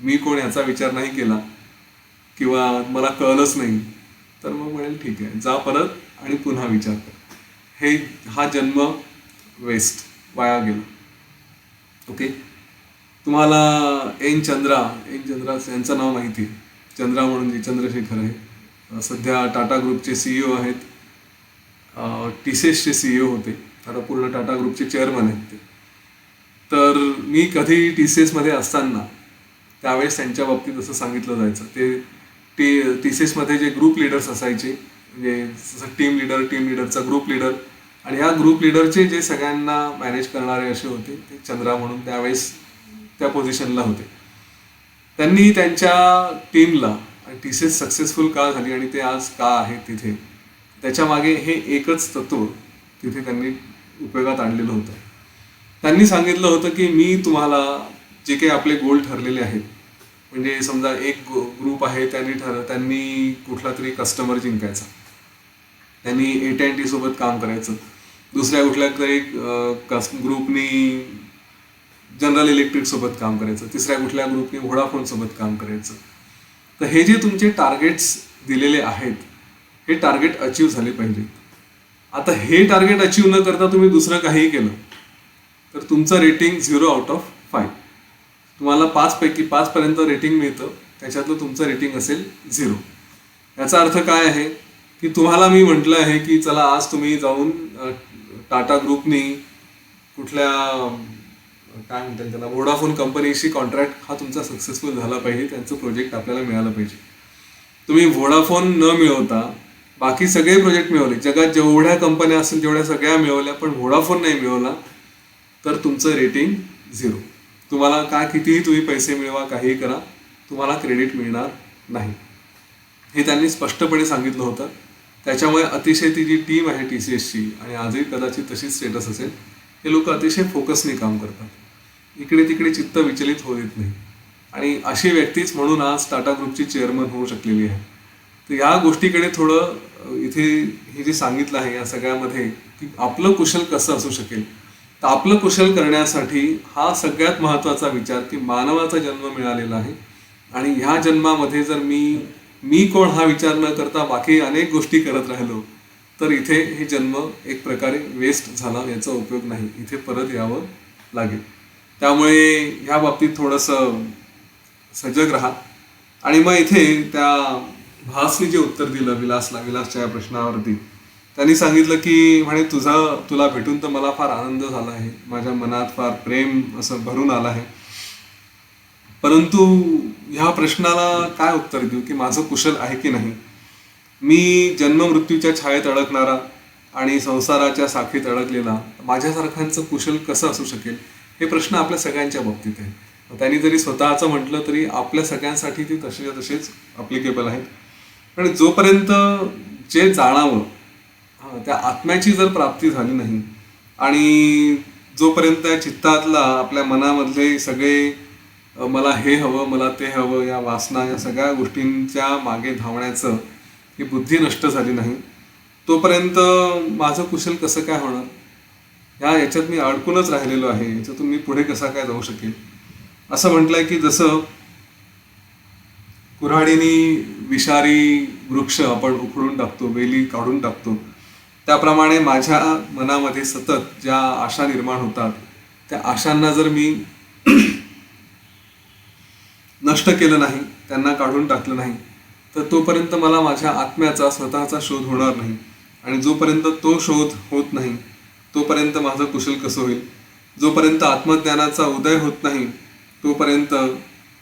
मी कोण याचा विचार नाही केला किंवा मला कळलंच नाही, तर मग म्हणेल ठीक आहे, जा परत आणि पुन्हा विचार कर. हा जन्म वेस्ट, वाया गेला. ओके. तुम्हाला एन चंद्रा यांचं नाव माहिती आहे. चंद्रा म्हणून जे चंद्रशेखर आहे, सध्या टाटा ग्रुपचे CEO आहेत. TCSचे CEO होते, आता पूर्ण टाटा ग्रुपचे चेअरमन आहेत ते. तर मी कधी TCSमध्ये असताना त्यावेळेस त्यांच्या बाबतीत असं सांगितलं जायचं, ते TCSमध्ये जे ग्रुप लिडर्स असायचे, म्हणजे टीम लिडरचा ग्रुप लिडर, आणि ह्या ग्रुप लिडरचे जे सगळ्यांना मॅनेज करणारे असे होते ते चंद्रा म्हणून त्यावेळेस त्या पोझिशनला होते. त्यांनी त्यांच्या टीमला TCS सक्सेसफुल का झाली आणि ते आज का आहे तिथे, त्याच्या मागे हे एकच तत्व तिथे त्यांनी उपयोगात आणलेलं होतं. त्यांनी सांगितलं होतं की मी तुम्हाला जे काही आपले गोल ठरलेले आहेत, म्हणजे समजा एक ग्रुप आहे, त्यांनी कुठला तरी कस्टमर जिंकायचा, त्यांनी AT&T सोबत काम करायचं, दुसऱ्या कुठल्या तरी ग्रुपनी जनरल इलेक्ट्रिक सोबत काम करायचं, तिसऱ्या कुठल्या ग्रुपनी व्होडाफोन सोबत काम करायचं. तर हे जे तुमचे टार्गेट्स दिलेले आहेत, हे टार्गेट अचीव झाले पाहिजे. आता हे टार्गेट अचीव न करता तुम्ही दुसरं काही केलं तर तुमचं रेटिंग 0/5. तुम्हाला 5 पैकी 5 पर्यंत रेटिंग मिळतं, त्याच्यातलं तुमचं रेटिंग असेल 0. याचा अर्थ काय आहे की तुम्हाला मी म्हटलं आहे की चला आज तुम्ही जाऊन टाटा ग्रुपनी कुठल्या काय म्हणतात त्याला व्होडाफोन कंपनीशी कॉन्ट्रॅक्ट हा तुमचा सक्सेसफुल झाला पाहिजे, त्यांचं प्रोजेक्ट आपल्याला मिळालं पाहिजे. तुम्ही व्होडाफोन न मिळवता बाकी सगळे प्रोजेक्ट मिळवले, जगात जेवढ्या कंपन्या असतील तेवढ्या सगळ्या मिळवल्या, पण व्होडाफोन नाही मिळवला, तर तुमचं रेटिंग 0. तुम्हाला काय कितीही तुम्ही पैसे मिळवा, काहीही करा, तुम्हाला क्रेडिट मिळणार नाही. हे त्यांनी स्पष्टपणे सांगितलं होतं. त्याच्यामुळे अतिशय ती जी टीम आहे TCSची, आणि आजही कदाचित तशीच स्टेटस असेल, हे लोक अतिशय फोकसने काम करतात, इकडे तिकडे चित्त विचलित होत नाही. आणि अशी व्यक्तीच म्हणून आज टाटा ग्रुपची चेअरमन होऊ शकलेली आहे. तर या गोष्टीकडे थोडं इथे हे जे सांगितलं आहे या सगळ्यामध्ये की आपलं कुशल कसं असू शकेल. तर आपलं कुशल करण्यासाठी हा सगळ्यात महत्त्वाचा विचार की मानवाचा जन्म मिळालेला आहे आणि ह्या जन्मामध्ये जर मी कोण हा विचार न करता बाकी अनेक गोष्टी करत राहिलो तर इथे हे जन्म एक प्रकारे वेस्ट झाला, याचा उपयोग नाही, इथे परत यावं लागेल. त्यामुळे ह्या बाबतीत थोडंसं सजग राहा. आणि मग इथे त्या भासनी जे उत्तर दिलं विलासच्या या प्रश्नावरती, त्यांनी सांगितलं की म्हणे तुला भेटून तर मला फार आनंद झाला आहे, माझ्या मनात फार प्रेम असं भरून आलं आहे, परंतु ह्या प्रश्नाला काय उत्तर देऊ की माझं कुशल आहे की नाही. मी जन्ममृत्यूच्या छायेत अडकणारा आणि संसाराच्या साखळीत अडकलेला माझ्यासारख्यांचं कुशल कसं असू शकेल, हे प्रश्न आपल्या सगळ्यांच्या बाबतीत आहे. त्यांनी जरी स्वतःचं म्हटलं तरी आपल्या सगळ्यांसाठी ते तसेच अप्लिकेबल आहेत. पण जोपर्यंत जे जाणावं त्या आत्म्याची जर प्राप्ती झाली नाही आणि जोपर्यंत त्या चित्तातला आपल्या मनामधले सगळे मला हे हवं, मला ते हवं, या वासना, या सगळ्या गोष्टींच्या मागे धावण्याचं ही बुद्धी नष्ट झाली नाही, तोपर्यंत माझं कुशल कसं काय होणार, याच्यात मी अडकूनच राहिलेलो आहे, याच्यातून मी पुढे कसा काय जाऊ शकेल. असं म्हटलंय की जसं कुऱ्हाडीने विषारी वृक्ष आपण उखडून टाकतो, वेली काढून टाकतो, त्याप्रमाणे माझ्या मनामध्ये सतत ज्या आशा निर्माण होतात त्या आशांना जर मी नष्ट केलं नाही, त्यांना काढून टाकलं नाही, तर तोपर्यंत मला माझ्या आत्म्याचा स्वतःचा शोध होणार नाही. आणि जोपर्यंत तो शोध होत नाही तोपर्यंत माझं कुशल कसं होईल. जोपर्यंत आत्मज्ञानाचा उदय होत नाही तोपर्यंत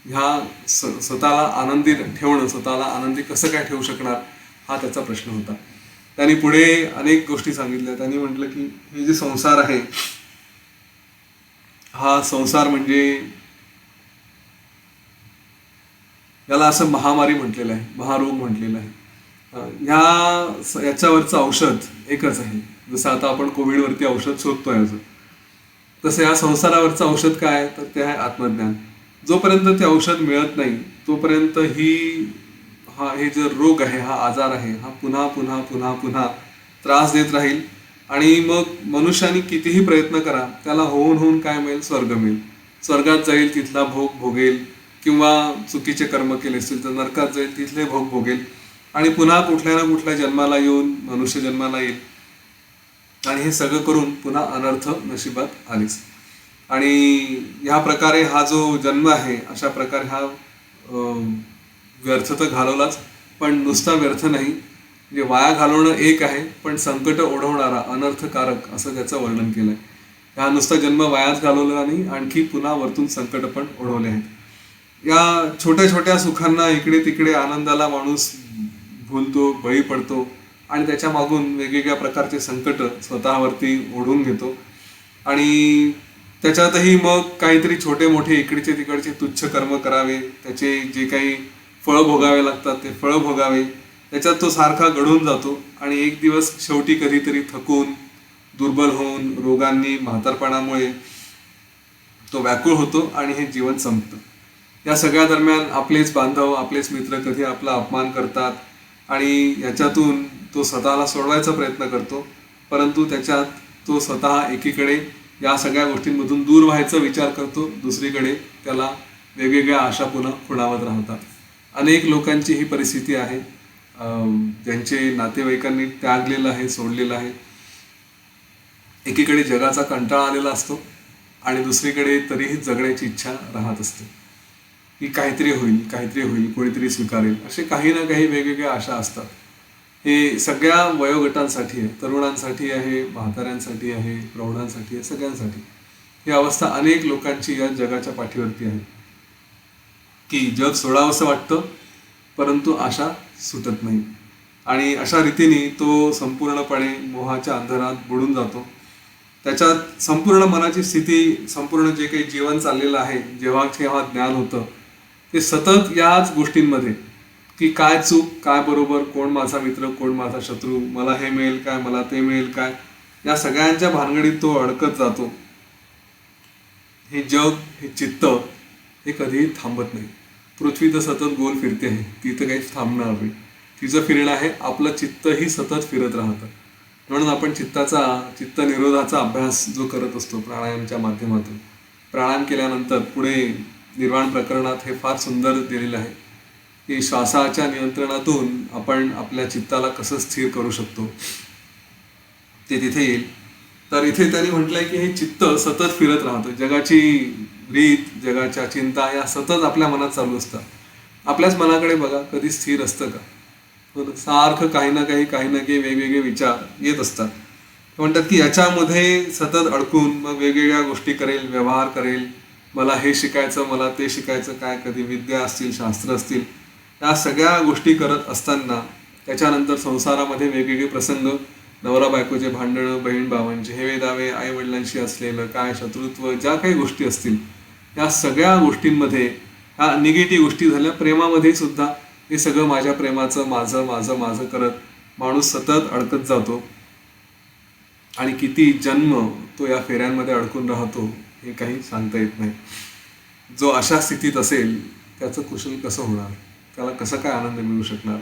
ह्या स्वतःला आनंदी ठेवणं, स्वतःला आनंदी कसं काय ठेवू शकणार, हा त्याचा प्रश्न होता. त्यांनी पुढे अनेक गोष्टी सांगितल्या. त्यांनी म्हटलं की हे जे संसार आहे, हा संसार म्हणजे याला असं महामारी म्हटलेलं आहे, महारोग म्हटलेलं आहे. याच्यावरचं औषध एकच आहे. जसं आता आपण कोविडवरती औषध शोधतोय अजून, तसं या संसारावरचं औषध काय आहे तर ते आहे आत्मज्ञान. जोपर्यंत ते औषध मिळत नाही तोपर्यंत हे जो रोग आहे, हा आजार आहे, हा पुन्हा पुन्हा पुन्हा पुन्हा त्रास देत राहील. आणि मग मनुष्याने कितीही प्रयत्न करा, त्याला होऊन काय मिळेल, स्वर्ग मिळेल. स्वर्गात जाईल, तिथला भोग भोगेल, किंवा चुकीचे कर्म केले असतील तर नरकात जाईल, तिथले भोग भोगेल आणि पुन्हा कुठल्या ना कुठल्या जन्माला येऊन मनुष्य जन्माला येईल आणि हे सगळं करून पुन्हा अनर्थ नशिबात आलीच. आणि ह्या प्रकारे हा जो जन्म आहे, अशा प्रकारे हा व्यर्थ तर घालवलाच, पण नुसता व्यर्थ नाही, म्हणजे वाया घालवणं एक आहे, पण संकट ओढवणारा, अनर्थकारक असं त्याचं वर्णन केलंय. हा नुसता जन्म वायाच घालवलेला नाही, आणखी पुन्हा वरतून संकट पण ओढवले आहेत. या छोट्या छोट्या सुखांना, इकडे तिकडे आनंदाला माणूस भुलतो, बळी पडतो आणि त्याच्या मागून वेगवेगळ्या प्रकारचे संकट स्वतःवरती ओढून घेतो. आणि त्याच्यातही मग काहीतरी छोटे मोठे इकडचे तिकडचे तुच्छ कर्म करावे, त्याचे जे काही फळं भोगावे लागतात ते फळं भोगावे, त्याच्यात तो सारखा गढून जातो आणि एक दिवस शेवटी कधीतरी थकून, दुर्बल होऊन, रोगांनी, म्हातारपणामुळे तो व्याकुळ होतो आणि हे जीवन संपतं. या सगळ्या दरम्यान आपलेच बांधव, आपलेच मित्र कधी आपला अपमान करतात आणि याच्यातून तो स्वतःला सोडवायचा प्रयत्न करतो, परंतु त्याच्यात तो स्वतः एकीकडे या सगळ्या गोष्टींमधून दूर व्हायचा विचार करतो, दुसरीकडे त्याला वेगवेगळ्या आशा पुन्हा खुणावत राहतात. अनेक लोकांची ही परिस्थिती आहे, ज्यांचे नातेवाईकांनी त्यागलेलं आहे, सोडलेलं आहे. एकीकडे जगाचा कंटाळा आलेला असतो आणि दुसरीकडे तरीही जगण्याची इच्छा राहत असते की काहीतरी होईल, कोणीतरी स्वीकारेल, असे काही ना काही वेगवेगळ्या आशा असतात. हे सगळ्या वयोगटांसाठी आहे, तरुणांसाठी आहे, म्हाताऱ्यांसाठी आहे, प्रौढांसाठी आहे, सगळ्यांसाठी ही अवस्था अनेक लोकांची या जगाच्या पाठीवरती आहे की जग सोडावंसं वाटतं परंतु आशा सुटत नाही. आणि अशा रीतीने तो संपूर्णपणे मोहाच्या अंधारात बुडून जातो. त्याच्यात संपूर्ण मनाची स्थिती, संपूर्ण जे काही जीवन चाललेलं आहे, जेव्हा ज्ञान होतं ते सतत याच गोष्टींमध्ये की काय चूक, काय बरोबर, कोण माझा मित्र, कोण माझा शत्रू, मला हे मिळेल काय, मला ते मिळेल काय, या सगळ्यांच्या भानगडीत तो अडकत जातो. हे जग, हे चित्त हे कधीही थांबत नाही. पृथ्वी तर सतत गोल फिरते आहे, ती तर काहीच थांबणार नाही. तिचं फिरणं आहे, आपलं चित्तही सतत फिरत राहतं. म्हणून आपण चित्त निरोधाचा अभ्यास जो करत असतो प्राणायामच्या माध्यमातून, प्राणायाम केल्यानंतर पुढे निर्वाण प्रकरणात हे फार सुंदर दिलेलं आहे की श्वासाच्या नियंत्रणातून आपण आपल्या चित्ताला कसं स्थिर करू शकतो ते तिथे येईल. तर इथे त्यांनी म्हटलंय की हे चित्त सतत फिरत राहतं. जगाची रीत, जगाच्या चिंता या सतत आपल्या मनात चालू असतात. आपल्याच मनाकडे बघा, कधी स्थिर असतं का? सारखं काही ना काही वेगवेगळे विचार येत असतात. म्हणतात की याच्यामध्ये सतत अडकून मग वेगवेगळ्या गोष्टी करेल, व्यवहार करेल, मला हे शिकायचं, मला ते शिकायचं, काय कधी विद्या असतील, शास्त्र असतील, या सगळ्या गोष्टी करत असताना त्याच्यानंतर संसारामध्ये वेगवेगळे प्रसंग, नवरा बायकोचे भांडणं, बहीण भावांचे हेवे दावे, आई वडिलांशी असलेलं काय शत्रुत्व, ज्या काही गोष्टी असतील या सगळ्या गोष्टींमध्ये ह्या निगेटिव्ह गोष्टी झाल्या. प्रेमामध्ये सुद्धा हे सगळं माझ्या प्रेमाचं, माझं माझं माझं करत माणूस सतत अडकत जातो आणि किती जन्म तो या फेऱ्यांमध्ये अडकून राहतो हे काही सांगता येत नाही. जो अशा स्थितीत असेल त्याचं कुशल कसं होणार, त्याला कसं काय आनंद मिळू शकणार.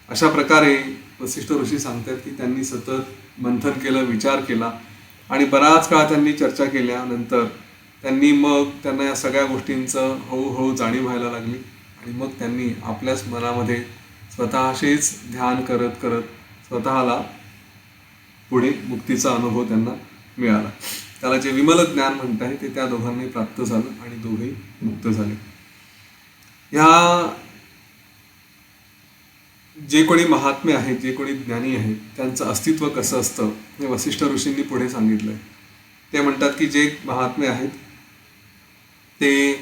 अशा प्रकारे वसिष्ठ ऋषी सांगतात की त्यांनी सतत मंथन केलं, विचार केला आणि बराच काळ त्यांनी चर्चा केल्यानंतर त्यांना या सगळ्या गोष्टींचं हळूहळू जाणीव व्हायला लागली आणि मग त्यांनी आपल्याच मनामध्ये स्वतःशीच ध्यान करत करत स्वतःला पुढे मुक्तीचा अनुभव त्यांना मिळाला. त्याला जे विमल ज्ञान म्हणत आहे ते त्या दोघांनी प्राप्त झालं आणि दोघेही मुक्त झाले. ह्या जे कोणी महात्मे आहेत, जे कोणी ज्ञानी आहेत, त्यांचं अस्तित्व कसं असतं हे वसिष्ठ ऋषींनी पुढे सांगितलंय. ते म्हणतात की जे महात्मे आहेत ते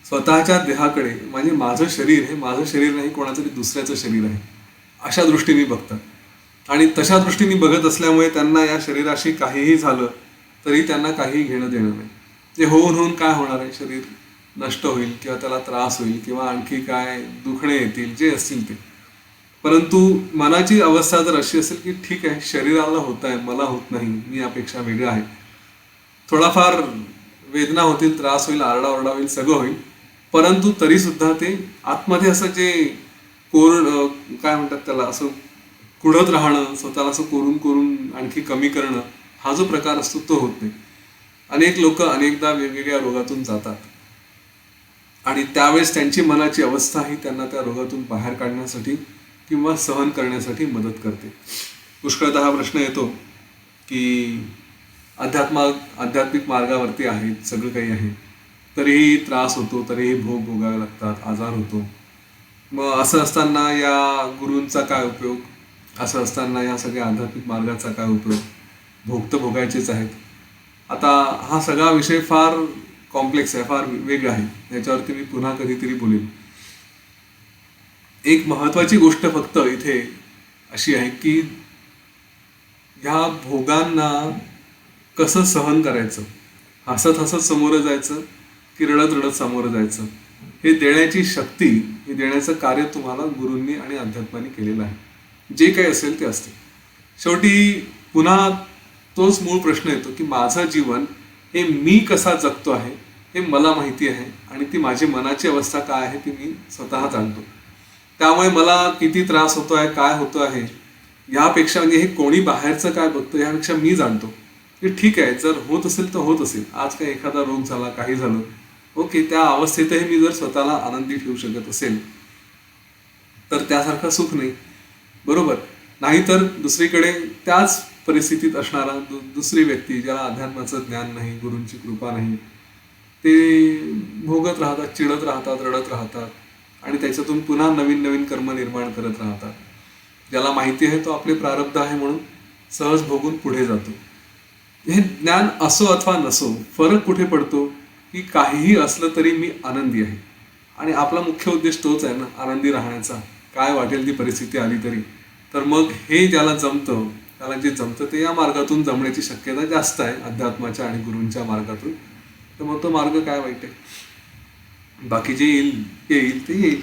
स्वतःच्या देहाकडे, म्हणजे माझं शरीर हे माझं शरीर नाही, कोणाचं तरी दुसऱ्याचं शरीर आहे, अशा दृष्टीने बघतात आणि तशा दृष्टीने बघत असल्यामुळे त्यांना या शरीराशी काहीही झालं तरी त्यांना काही घेणं देणं नाही. ते होऊन काय होणार आहे, शरीर नष्ट होईल किंवा त्याला त्रास होईल किंवा आणखी काय दुखणे येतील, जे असतील ते. परंतु मनाची अवस्था जर अशी असेल की ठीक आहे, शरीराला होत आहे, मला होत नाही, मी यापेक्षा वेगळा आहे, थोडाफार वेदना होतील, त्रास होईल, आरडाओरडा होईल, सगळं होईल, परंतु तरी सुद्धा ते आतमध्ये असं जे काय म्हणतात त्याला, असं कुढत राहणं, स्वतःला असं कोरून आणखी कमी करणं, हा जो प्रकार असतो तो होत नाही. अनेक लोक अनेकदा वेगवेगळ्या रोगातून जातात आणि त्यावेळेस त्यांची मनाची अवस्था ही त्यांना त्या रोगातून बाहेर काढण्यासाठी किंवा सहन करण्यासाठी मदत करते. पुष्कळतः हा प्रश्न येतो की आध्यात्मिक मार्गावरती आहेत, सगळं काही आहे, तरीही त्रास होतो, तरीही भोग भोगावे लागतात, आजार होतो. मग असं असताना या गुरूंचा काय उपयोग, असं असताना या सगळ्या आध्यात्मिक मार्गाचा काय उपयोग, भोग तर भोगायचेच आहेत. आता हा सगळा विषय फार कॉम्प्लेक्स आहे, फार वेगळा आहे, याच्यावरती मी पुन्हा कधीतरी बोलेन. एक महत्वाची गोष्ट फक्त इथे अशी आहे की ह्या भोगांना कसं सहन करायचं, हसत हसत समोरं जायचं की रडत रडत समोरं जायचं, हे देण्याची शक्ती, हे देण्याचं कार्य तुम्हाला गुरूंनी आणि अध्यात्माने केलेलं आहे. जे काही असेल ते असते. शेवटी पुन्हा तोच मूळ प्रश्न येतो की माझं जीवन हे मी कसा जगतो आहे हे मला माहिती आहे आणि ती माझी मनाची अवस्था काय आहे ती मी स्वतः जाणतो. त्यामुळे मला किती त्रास होतो आहे, काय होतो आहे, यापेक्षा म्हणजे हे कोणी बाहेरचं काय बघतं यापेक्षा मी जाणतो की ठीक आहे, जर होत असेल तर होत असेल. आज काही एखादा रोग झाला, काही झालं, ओके, त्या अवस्थेतही मी जर स्वतःला आनंदी ठेवू शकत असेल तर त्यासारखं सुख नाही, बरोबर. नाहीतर दुसरीकडे त्याच परिस्थितीत असणारा दुसरी व्यक्ती, ज्याला अध्यात्माचं ज्ञान नाही, गुरूंची कृपा नाही, ते भोगत राहतात, चिडत राहतात, रडत राहतात आणि त्याच्यातून पुन्हा नवीन नवीन कर्म निर्माण करत राहतात. ज्याला माहिती आहे तो आपले प्रारब्ध आहे म्हणून सहज भोगून पुढे जातो. हे ज्ञान असो अथवा नसो, फरक कुठे पडतो की काहीही असलं तरी मी आनंदी आहे आणि आपला मुख्य उद्देश तोच आहे ना, आनंदी राहण्याचा. काय वाटेल ती परिस्थिती आली तरी. तर मग हे ज्याला जमतं, त्याला जे जमतं ते या मार्गातून जमण्याची शक्यता जास्त आहे, अध्यात्माच्या आणि गुरूंच्या मार्गातून. तर मग तो मार्ग काय वाईट आहे, बाकी जे येईल ते येईल.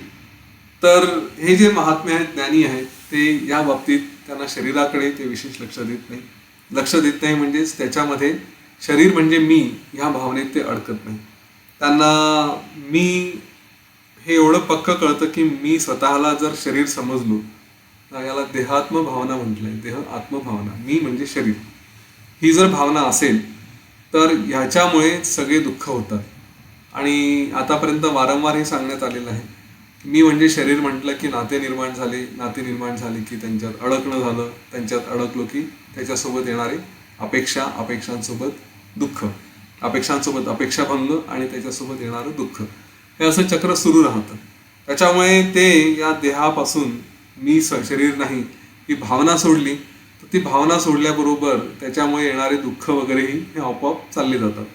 तर हे जे महात्मे आहेत, ज्ञानी आहेत, ते या बाबतीत त्यांना शरीराकडे ते विशेष लक्ष देत नाही म्हणजेच त्याच्यामध्ये शरीर म्हणजे मी ह्या भावनेत ते अडकत नाही. त्यांना मी हे एवढं पक्क कळतं की मी स्वतःला जर शरीर समजलो, याला देहात्म भावना म्हटलंय, देह आत्मभावना, मी म्हणजे शरीर, ही जर भावना असेल तर ह्याच्यामुळे सगळे दुःख होतात. आणि आतापर्यंत वारंवार हे सांगण्यात आलेलं आहे, मी म्हणजे शरीर म्हटलं की नाते निर्माण झाले, नाते निर्माण झाले की त्यांच्यात अडकणं झालं, त्यांच्यात अडकलो की त्याच्यासोबत येणारे अपेक्षा, अपेक्षांसोबत दुःख, अपेक्षांसोबत अपेक्षाभंग आणि त्याच्यासोबत येणारं दुःख, हे असं चक्र सुरू राहतं. त्याच्यामुळे ते या देहापासून मी शरीर नाही ही भावना सोडली, तर ती भावना सोडल्याबरोबर त्याच्यामुळे येणारे दुःख वगैरेही हे आपोआप चालले जातात.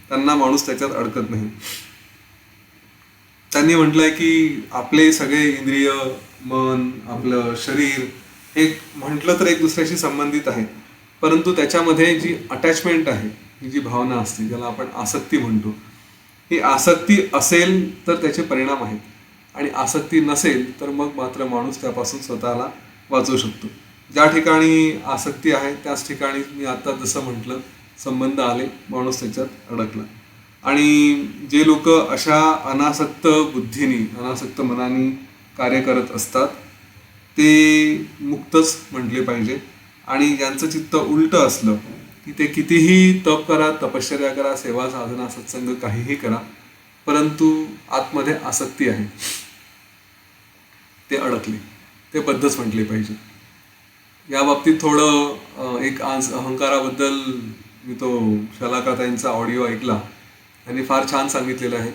त्यांना माणूस त्याच्यात अडकत नाही. त्यांनी म्हटलंय की आपले सगळे इंद्रिय, मन, आपलं शरीर हे म्हटलं तर एक दुसऱ्याशी संबंधित आहे, परंतु त्याच्यामध्ये जी अटॅचमेंट आहे, ही जी भावना असते ज्याला आपण आसक्ती म्हणतो, ही आसक्ती असेल तर त्याचे परिणाम आहेत, आणि आसक्ती नसेल तर मग मात्र माणूस त्यापासून स्वतःला वाचवू शकतो. ज्या ठिकाणी आसक्ती आहे त्याच ठिकाणी मी आता जसं म्हटलं संबंध आले, माणूस त्याच्यात अडकला. आणि जे लोक अशा अनासक्त बुद्धीने, अनासक्त मनाने कार्य करत असतात ते मुक्तच म्हटले पाहिजे. आणि ज्यांचं चित्त उलट असलं की ते कितीही तप करा, तपश्चर्या करा, सेवा साधना सत्संग काहीही करा, परंतु आतमध्ये आसक्ती आहे, ते अडकले, ते बद्धच म्हटले पाहिजे. या बाबतीत थोडं एक आज अहंकाराबद्दल मी तो शलाकाताईंचा ऑडिओ ऐकला, त्यांनी फार छान सांगितलेलं आहे.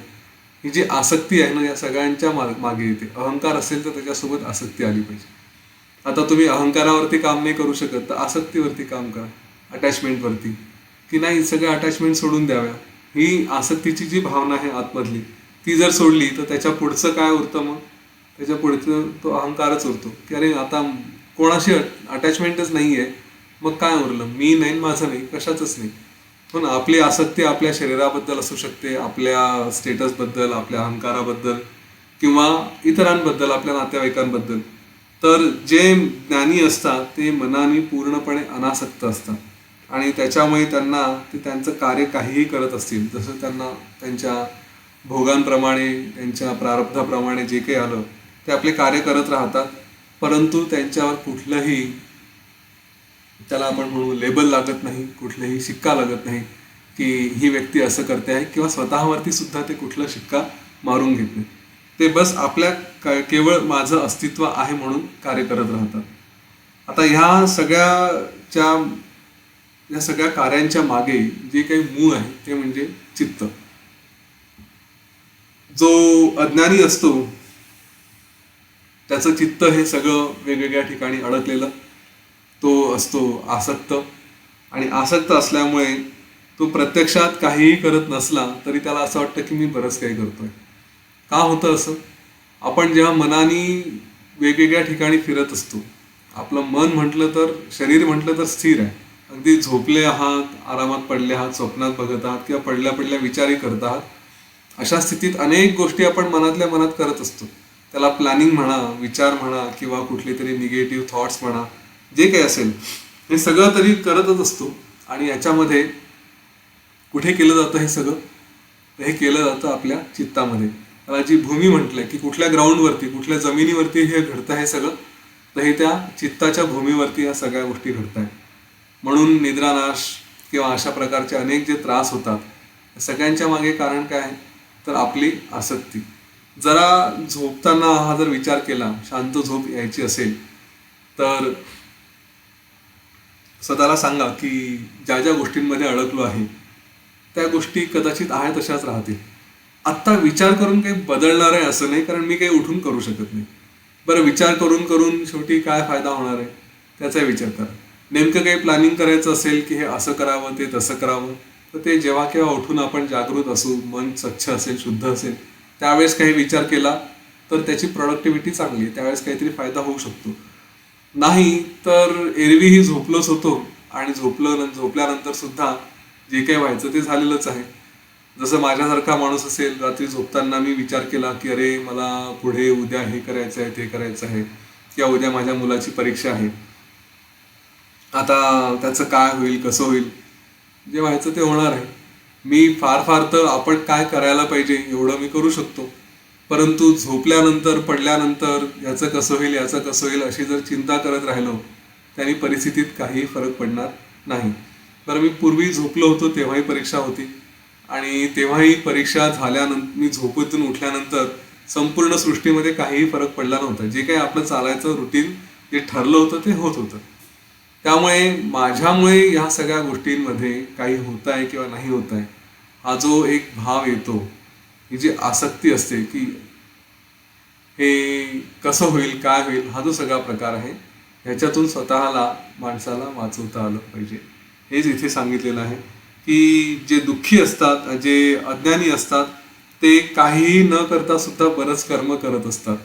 ही जी आसक्ती आहे ना, या सगळ्यांच्या मागे येते. अहंकार असेल तर त्याच्यासोबत आसक्ती आली पाहिजे. आता तुम्ही अहंकारावरती काम नाही करू शकत तर आसक्तीवरती काम करा, अटॅचमेंटवरती, की नाही सगळ्या अटॅचमेंट सोडून द्याव्या. ही आसक्तीची जी भावना आहे आतमधली, ती जर सोडली तर त्याच्या पुढचं काय उरतं मग? त्याच्या पुढचं तो अहंकारच उरतो, की अरे आता कोणाशी अटॅचमेंटच नाही आहे, मग काय उरलं? मी नाही, माझं नाही, कशाचंच नाही. हो ना. आपली आसक्ती आपल्या शरीराबद्दल असू शकते, आपल्या स्टेटसबद्दल, आपल्या अहंकाराबद्दल, किंवा इतरांबद्दल, आपल्या नातेवाईकांबद्दल. तर जे ज्ञानी असतात ते मनाने पूर्णपणे अनासक्त असतात, आणि त्याच्यामुळे त्यांना ते त्यांचं कार्य काहीही करत असतील, जसं त्यांना त्यांच्या भोगांप्रमाणे, त्यांच्या प्रारब्धाप्रमाणे जे काही आलं ते आपले कार्य करत राहतात, परंतु त्यांच्यावर कुठलंही, त्याला आपण म्हणू, लेबल लागत नाही, कुठलाही शिक्का लागत नाही की ही व्यक्ती असं करते आहे, किंवा स्वतःवरती सुद्धा ते कुठला शिक्का मारून घेत नाही. ते बस आपल्या केवळ माझं अस्तित्व आहे म्हणून कार्य करत राहतात. आता या सगळ्या कार्यांच्या मागे जे काही मूळ आहे ते म्हणजे चित्त. जो अज्ञानी असतो त्याचं चित्त हे सगळं वेगवेगळ्या ठिकाणी अडकलेलं, तो असतो आसक्त. आणि आसक्त असल्यामुळे तो प्रत्यक्षात काहीही करत नसला तरी त्याला असं वाटतं की मी बरंच काही करतोय. का होतं असं? आपण जेव्हा मनाने वेगवेगळ्या ठिकाणी फिरत असतो, आपलं मन म्हटलं तर, शरीर म्हटलं तर स्थिर आहे, अगदी झोपले आहात, आरामात पडले आहात, स्वप्नात बघत आहात, किंवा पडल्या पडल्या विचारही करत आहात, अशा स्थितीत अनेक गोष्टी आपण मनातल्या मनात करत असतो. त्याला प्लॅनिंग म्हणा, विचार म्हणा, किंवा कुठले तरी निगेटिव्ह थॉट्स म्हणा, जे काही असेल हे सगळं तरी करतच असतो. आणि याच्यामध्ये कुठे केलं जातं हे सगळं? हे केलं जातं आपल्या चित्तामध्ये. त्याला जी भूमी म्हटलंय, की कुठल्या ग्राउंडवरती, कुठल्या जमिनीवरती हे घडतं हे सगळं, तर हे त्या चित्ताच्या भूमीवरती या सगळ्या गोष्टी घडत आहेत. म्हणून निद्रानाश किंवा अशा प्रकारचे अनेक जे त्रास होतात सगळ्यांच्या मागे कारण काय आहे? तर आपली आसक्ती. जरा झोपताना हा जर विचार केला, शांत झोप यायची असेल तर स्वतःला सांगा की ज्या ज्या गोष्टींमध्ये अडकलो आहे त्या गोष्टी कदाचित आहे तशाच राहतील. आत्ता विचार करून काही बदलणार आहे असं नाही, कारण मी काही उठून करू शकत नाही. बरं, विचार करून करून शेवटी काय फायदा होणार आहे त्याचा विचार करा. नेमकं काही प्लॅनिंग करायचं असेल की हे असं करावं, ते तसं करावं, तर ते जेव्हा केव्हा उठून आपण जागृत असू, मन स्वच्छ असेल, शुद्ध असेल, त्यावेळेस काही विचार केला तर त्याची प्रोडक्टिव्हिटी चांगली, त्यावेळेस काहीतरी फायदा होऊ शकतो. नाही तर एरवीही झोपलोच होतो, आणि झोपल्यानंतर सुद्धा जे काही व्हायचं ते झालेलंच आहे. जसं माझ्यासारखा माणूस असेल, रात्री झोपताना मी विचार केला की अरे मला पुढे उद्या हे करायचं आहे, ते करायचं आहे, किंवा उद्या माझ्या मुलाची परीक्षा आहे, आता त्याचं काय होईल, कसं होईल, जे व्हायचं ते होणार आहे. मी फार फार तर आपण काय करायला पाहिजे एवढं मी करू शकतो, परंतु झोपल्यानंतर पडल्यानंतर याचं कसं होईल याचं कसं होईल अशी जर चिंता करत राहिलो त्याने परिस्थितीत काही फरक पडणार नाही. बरं, मी पूर्वी झोपलो होतो तेव्हाही परीक्षा होती आणि तेव्हाही परीक्षा झाल्यानंतर मी झोपेतून उठल्यानंतर संपूर्ण सृष्टीमध्ये काहीही फरक पडला नव्हता. जे काही आपलं चालायचं रुटीन जे ठरलं होतं ते होत होतं. त्यामुळे माझ्यामुळे ह्या सगळ्या गोष्टींमध्ये काही होत आहे किंवा नाही होत आहे हा जो एक भाव येतो, ही जी आसक्ती असते की हे कसं होईल काय होईल, हा जो सगळा प्रकार आहे ह्याच्यातून स्वतःला माणसाला वाचवता आलं पाहिजे. हेच इथे सांगितलेलं आहे की जे दुःखी असतात जे अज्ञानी असतात ते काहीही न करता सुद्धा बरंच कर्म करत असतात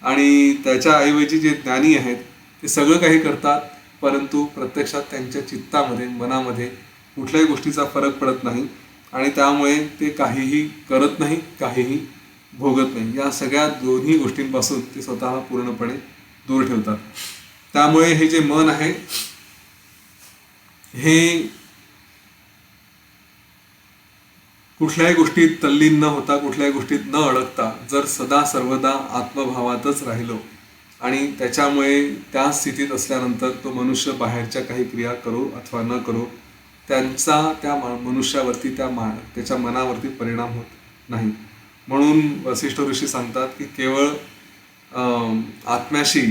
आणि त्याच्याऐवजी जे ज्ञानी आहेत ते सगळं काही करतात, परंतु प्रत्यक्षात त्यांच्या चित्तामध्ये मनामध्ये कुठल्याही गोष्टीचा फरक पडत नाही आणि त्यामुळे ते काहीही करत नाही काहीही भोगत नाही. या सगळ्या दोन्ही गोष्टींपासून ते स्वतः पूर्णपणे दूर ठेवतात. त्यामुळे हे जे मन आहे हे कुठल्याही गोष्टीत तल्लीन न होता कुठल्याही गोष्टीत न अडकता जर सदा सर्वदा आत्मभावातच राहिलो आणि त्याच्यामुळे त्या स्थितीत असल्यानंतर तो मनुष्य बाहेरच्या काही क्रिया करो अथवा न करो त्यांचा त्या मनुष्यावरती त्याच्या मनावरती परिणाम होत नाही. म्हणून वसिष्ठ ऋषी सांगतात की केवळ आत्म्याशी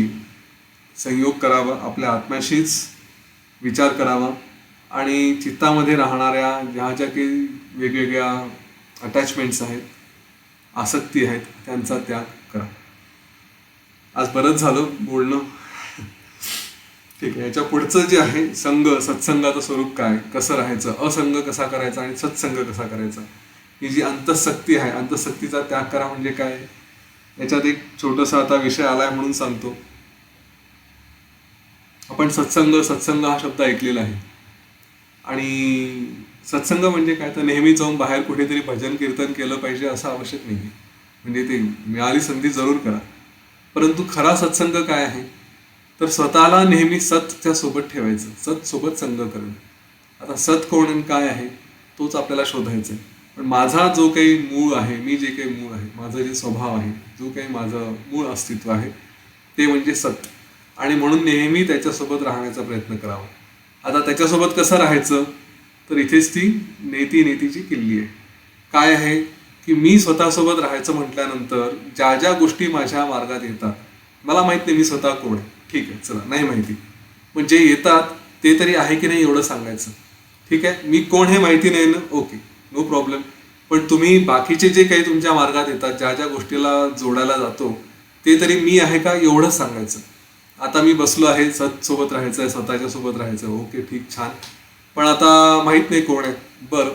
संयोग करावा, आपल्या आत्म्याशीच विचार करावा आणि चित्तामध्ये राहणाऱ्या ज्या काही वेगवेगळ्या अटॅचमेंट्स आहेत, आसक्ती आहेत, त्यांचा त्याग करा. आज बरंच झालं बोलणं. ठीक आहे, याच्या पुढचं जे आहे सत्संगाचं स्वरूप काय, कसं राहायचं, असंग कसा करायचा आणि सत्संग कसा करायचा, ही जी अंतःशक्ती आहे अंतःशक्तीचा त्याग करा म्हणजे काय, याच्यात एक छोटासा आता विषय आलाय म्हणून सांगतो. आपण सत्संग हा शब्द ऐकलेला आहे आणि सत्संग म्हणजे काय तर नेहमी जाऊन बाहेर कुठेतरी भजन कीर्तन केलं पाहिजे असं आवश्यक नाही. म्हणजे ते मिळाली संधी जरूर करा, परंतु खरा सत्संग काय आहे तर स्वतःला नेहमी सतच्या सोबत ठेवायचं, सत सोबत संग करणं. आता सत कोण काय आहे तोच आपल्याला शोधायचा आहे. पण माझा जो काही मूळ आहे, मी जे काही मूळ आहे, माझा जे स्वभाव आहे, जो काही माझं मूळ अस्तित्व आहे ते म्हणजे सत, आणि म्हणून नेहमी त्याच्यासोबत राहण्याचा प्रयत्न करावा. आता त्याच्यासोबत कसं राहायचं तर इथेच ती नेतीची किल्ली आहे. काय आहे की मी स्वतःसोबत राहायचं म्हटल्यानंतर ज्या ज्या गोष्टी माझ्या मार्गात येतात, मला माहित नाही मी स्वतः कोण आहे, ठीक आहे चला नाही माहिती, पण जे येतात ते तरी आहे की नाही एवढं सांगायचं. ठीक आहे, मी कोण हे माहिती नाही ना, ओके नो प्रॉब्लेम, पण तुम्ही बाकीचे जे काही तुमच्या मार्गात येतात ज्या ज्या गोष्टीला जोडायला जातो ते तरी मी आहे का एवढंच सांगायचं. आता मी बसलो आहे सत सोबत राहायचं आहे, स्वतःच्या सोबत राहायचं, ओके ठीक छान, पण आता माहित नाही कोण आहे. बरं,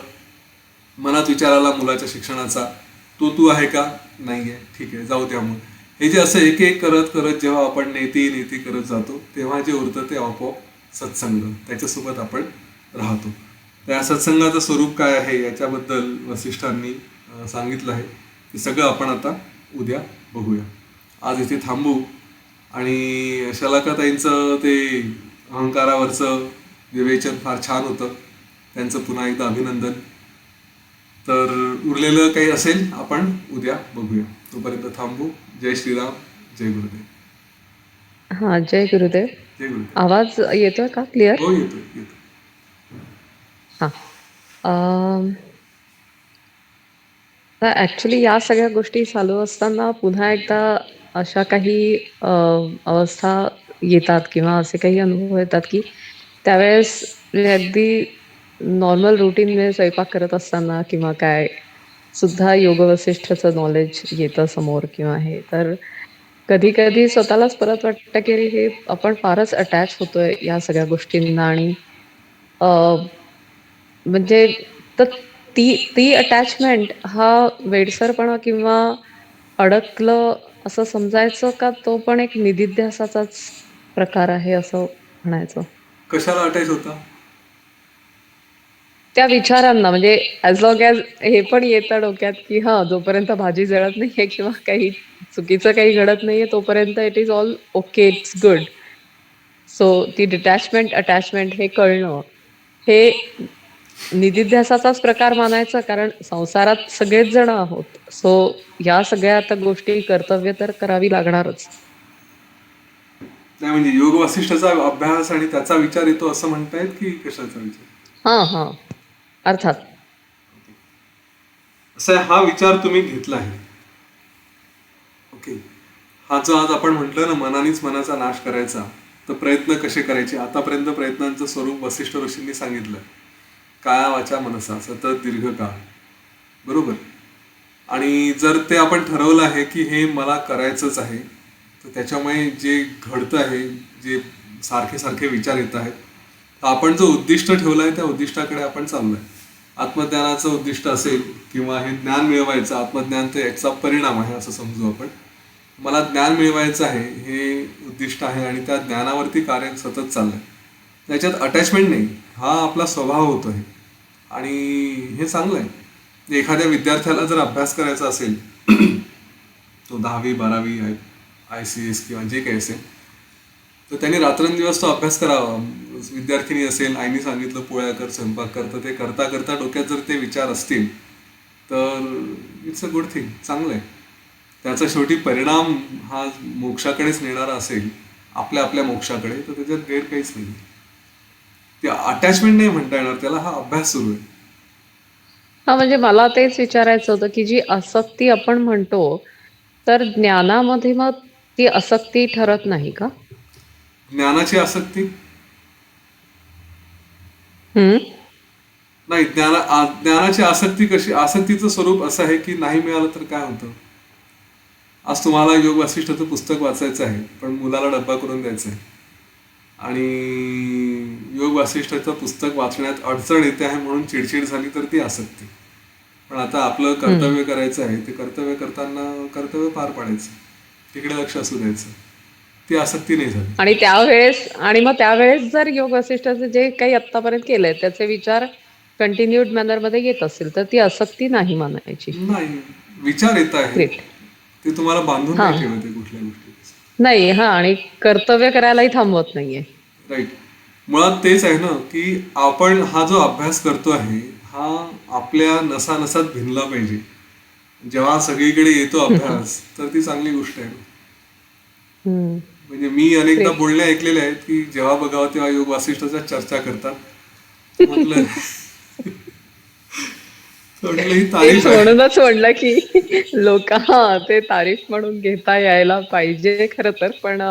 मनात विचार आला मुलाच्या शिक्षणाचा, तू आहे का, नाही आहे, ठीक आहे जाऊ द्या. मग हे जे असं एक एक करत करत जेव्हा आपण नेती करत जातो तेव्हा जे उरतं ते आपोआप सत्संग, त्याच्यासोबत आपण राहतो. त्या सत्संगाचं स्वरूप काय आहे याच्याबद्दल वसिष्ठांनी सांगितलं आहे. ते सगळं आपण आता उद्या बघूया. आज इथे थांबू आणि शलाकाताईंचं ते अहंकारावरचं विवेचन फार छान होतं, त्यांचं पुन्हा एकदा अभिनंदन. तर उरलेलं काही असेल आपण उद्या बघूया. तोपर्यंत थांबू. जय श्रीराम, जय गुरुदेव. हा, जय गुरुदेव. जय गुरुदेव. आवाज येतोय का क्लिअर? हो येतो. हा. ऍक्च्युली या सगळ्या गोष्टी चालू असताना पुन्हा एकदा अशा काही अवस्था येतात किंवा असे काही अनुभव येतात की त्यावेळेस म्हणजे अगदी नॉर्मल रुटीन मध्ये स्वयंपाक करत असताना किंवा काय सुद्धा योग वसिष्ठचं नॉलेज येतं समोर किंवा हे, तर कधी कधी स्वतःलाच परत वाटतं की अरे हे आपण फारच अटॅच होतोय या सगळ्या गोष्टींना आणि म्हणजे तर ती ती अटॅचमेंट हा वेडसरपणा किंवा अडकलं असं समजायचं का तो पण एक निदिध्यासाचाच प्रकार आहे असं म्हणायचं? कशाला अटॅच होता? त्या विचारांना म्हणजे ऍज लॉंग ॲज हे पण येतं डोक्यात की हा जोपर्यंत भाजी जळत नाहीये किंवा काही चुकीचं काही घडत नाहीये तोपर्यंत it is all okay, it's good. So ती डिटॅचमेंट अटॅचमेंट हे कळणं हे निधिध्यासाचाच प्रकार मानायचा, कारण संसारात सगळेच जण आहोत. सो या सगळ्या आता गोष्टी कर्तव्य तर करावी लागणारच. नाही म्हणजे योग वासिष्ठाचा अभ्यास आणि त्याचा विचार येतो असं म्हणतायत की कशाचा विचार? हा, अर्थात. असं आहे, हा विचार तुम्ही घेतला आहे. ओके. हा जो आज आपण म्हटलं ना, मनानेच मनाचा नाश करायचा, तर प्रयत्न कसे करायचे? आतापर्यंत प्रयत्नांचं स्वरूप वसिष्ठ ऋषींनी सांगितलं. काया वाचा मनसा सतत दीर्घकाळ. बरोबर. आणि जर ते आपण ठरवलं आहे की हे मला करायचंच आहे, तर त्याच्यामुळे जे घडतं आहे, जे सारखे सारखे विचार येत आहेत, तर आपण जो उद्दिष्ट ठेवलं आहे त्या उद्दिष्टाकडे आपण चाललोय. आत्मज्ञानाचं उद्दिष्ट असेल किंवा हे ज्ञान मिळवायचं, आत्मज्ञान ते याचा परिणाम आहे असं समजू आपण. मला ज्ञान मिळवायचं आहे हे उद्दिष्ट आहे आणि त्या ज्ञानावरती कार्य सतत चाललंय. त्याच्यात अटॅचमेंट नाही, हा आपला स्वभाव होतो आहे आणि हे चांगलं आहे. एखाद्या विद्यार्थ्याला जर अभ्यास करायचा असेल, तो 10वी 12वी ICS किंवा जे काही असेल, तर त्यांनी रात्रंदिवस तो अभ्यास करावा. विद्यार्थिनी असेल, आईने सांगितलं पोळ्या कर, स्वयंपाक कर, तर ते करता करता डोक्यात जर ते विचार असतील तर इट्स अ गुड थिंग, चांगलं आहे. त्याचा शेवटी परिणाम हा मोक्षाकडेच नेणारा असेल, आपल्या आपल्या मोक्षाकडे, तर त्याच्यात गैर काहीच नाही. ते अटॅचमेंट नाही म्हणता येणार त्याला, हा अभ्यास सुरू आहे. हा, म्हणजे मला तेच विचारायचं होतं की जी आसक्ती आपण म्हणतो, तर ज्ञानामध्ये मग ती आसक्ती ठरत नाही का? ज्ञानाची आसक्ती हम्म. नाही, ज्ञानाची आसक्ती कशी? आसक्तीचं स्वरूप असं आहे की नाही मिळालं तर काय होतं. आज तुम्हाला योग वासिष्ठाचं पुस्तक वाचायचं आहे, पण मुलाला डब्बा करून द्यायचं आहे आणि योग वासिष्ठाचं पुस्तक वाचण्यात अडचण येते आहे म्हणून चिडचिड झाली, तर ती आसक्ती. पण आता आपलं हम्म. कर्तव्य करायचं आहे, ते कर्तव्य करताना कर्तव्य पार पाडायचं, तिकडे लक्ष असू द्यायचं, ती आसक्ती नाही झाली. आणि मग त्यावेळेस जर योग वसिष्ठाचे जे काही आतापर्यंत केलंय त्याचे विचार कंटिन्यूड मॅनर मध्ये येत असतील, तर ती आसक्ती नाही मानायची. नाही, विचार येत आहेत, ग्रेट. ते तुम्हाला बांधून हा, नाही ठेवत आहे कुठल्या गोष्टी. नाही, हा, आणि कर्तव्य करायलाही थांबवत नाहीये. राईट. मुळात तेच आहे ना की आपण हा जो अभ्यास करतो आहे हा आपल्या नसानसात भिनला पाहिजे. जेव्हा सगळीकडे येतो अभ्यास तर ती चांगली गोष्ट आहे. हम्म. म्हणजे मी अनेकदा ग्रेट. बोलणे ऐकलेले आहेत की जेव्हा बघावं तेव्हा योग वासिष्ठाच्या चर्चा करतात. म्हटलं म्हटलं ही तेच तारीफ आहे. म्हणूनच म्हणलं की लोक, हा, ते तारीफ म्हणून घेता यायला पाहिजे खरं तर, पण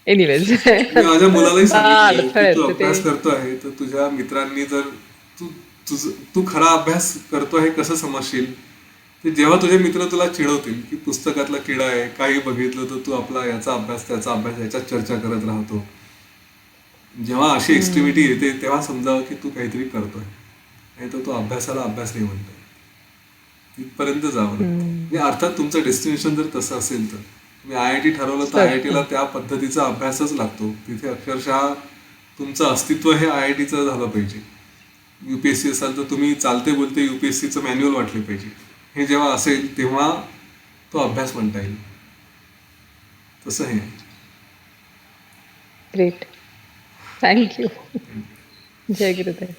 एनिवेज मी माझ्या मुलालाही सांगितलंय की अडथळे तू आहेत ते. अभ्यास करतो आहे तर तुझ्या मित्रांनी जर तू तू खरा अभ्यास करतो आहे कसं समजशील, ते जेव्हा तुझे मित्र तुला चिडवतील की पुस्तकातला किडा आहे, काही बघितलं तर तू आपला याचा अभ्यास त्याचा अभ्यास याच्यात चर्चा करत राहतो, जेव्हा अशी एक्स्ट्रीमिटी येते तेव्हा समजावं की तू काहीतरी करतोय, नाही तर तो अभ्यासाला अभ्यास नाही म्हणतोय. इथपर्यंत जावं लागतं. म्हणजे अर्थात तुमचं डेस्टिनेशन जर तसं असेल तर तुम्ही IIT ठरवलं तर IITला त्या पद्धतीचा अभ्यासच लागतो. तिथे अक्षरशः तुमचं अस्तित्व हे IITचं झालं पाहिजे. UPSC असाल तर तुम्ही चालते बोलते UPSCचं मॅन्युअल वाटले पाहिजे. हे जेव्हा असेल तेव्हा तो अभ्यास म्हणता येईल. तसं हे ग्रेट. थँक्यू. जय गुरुदेव.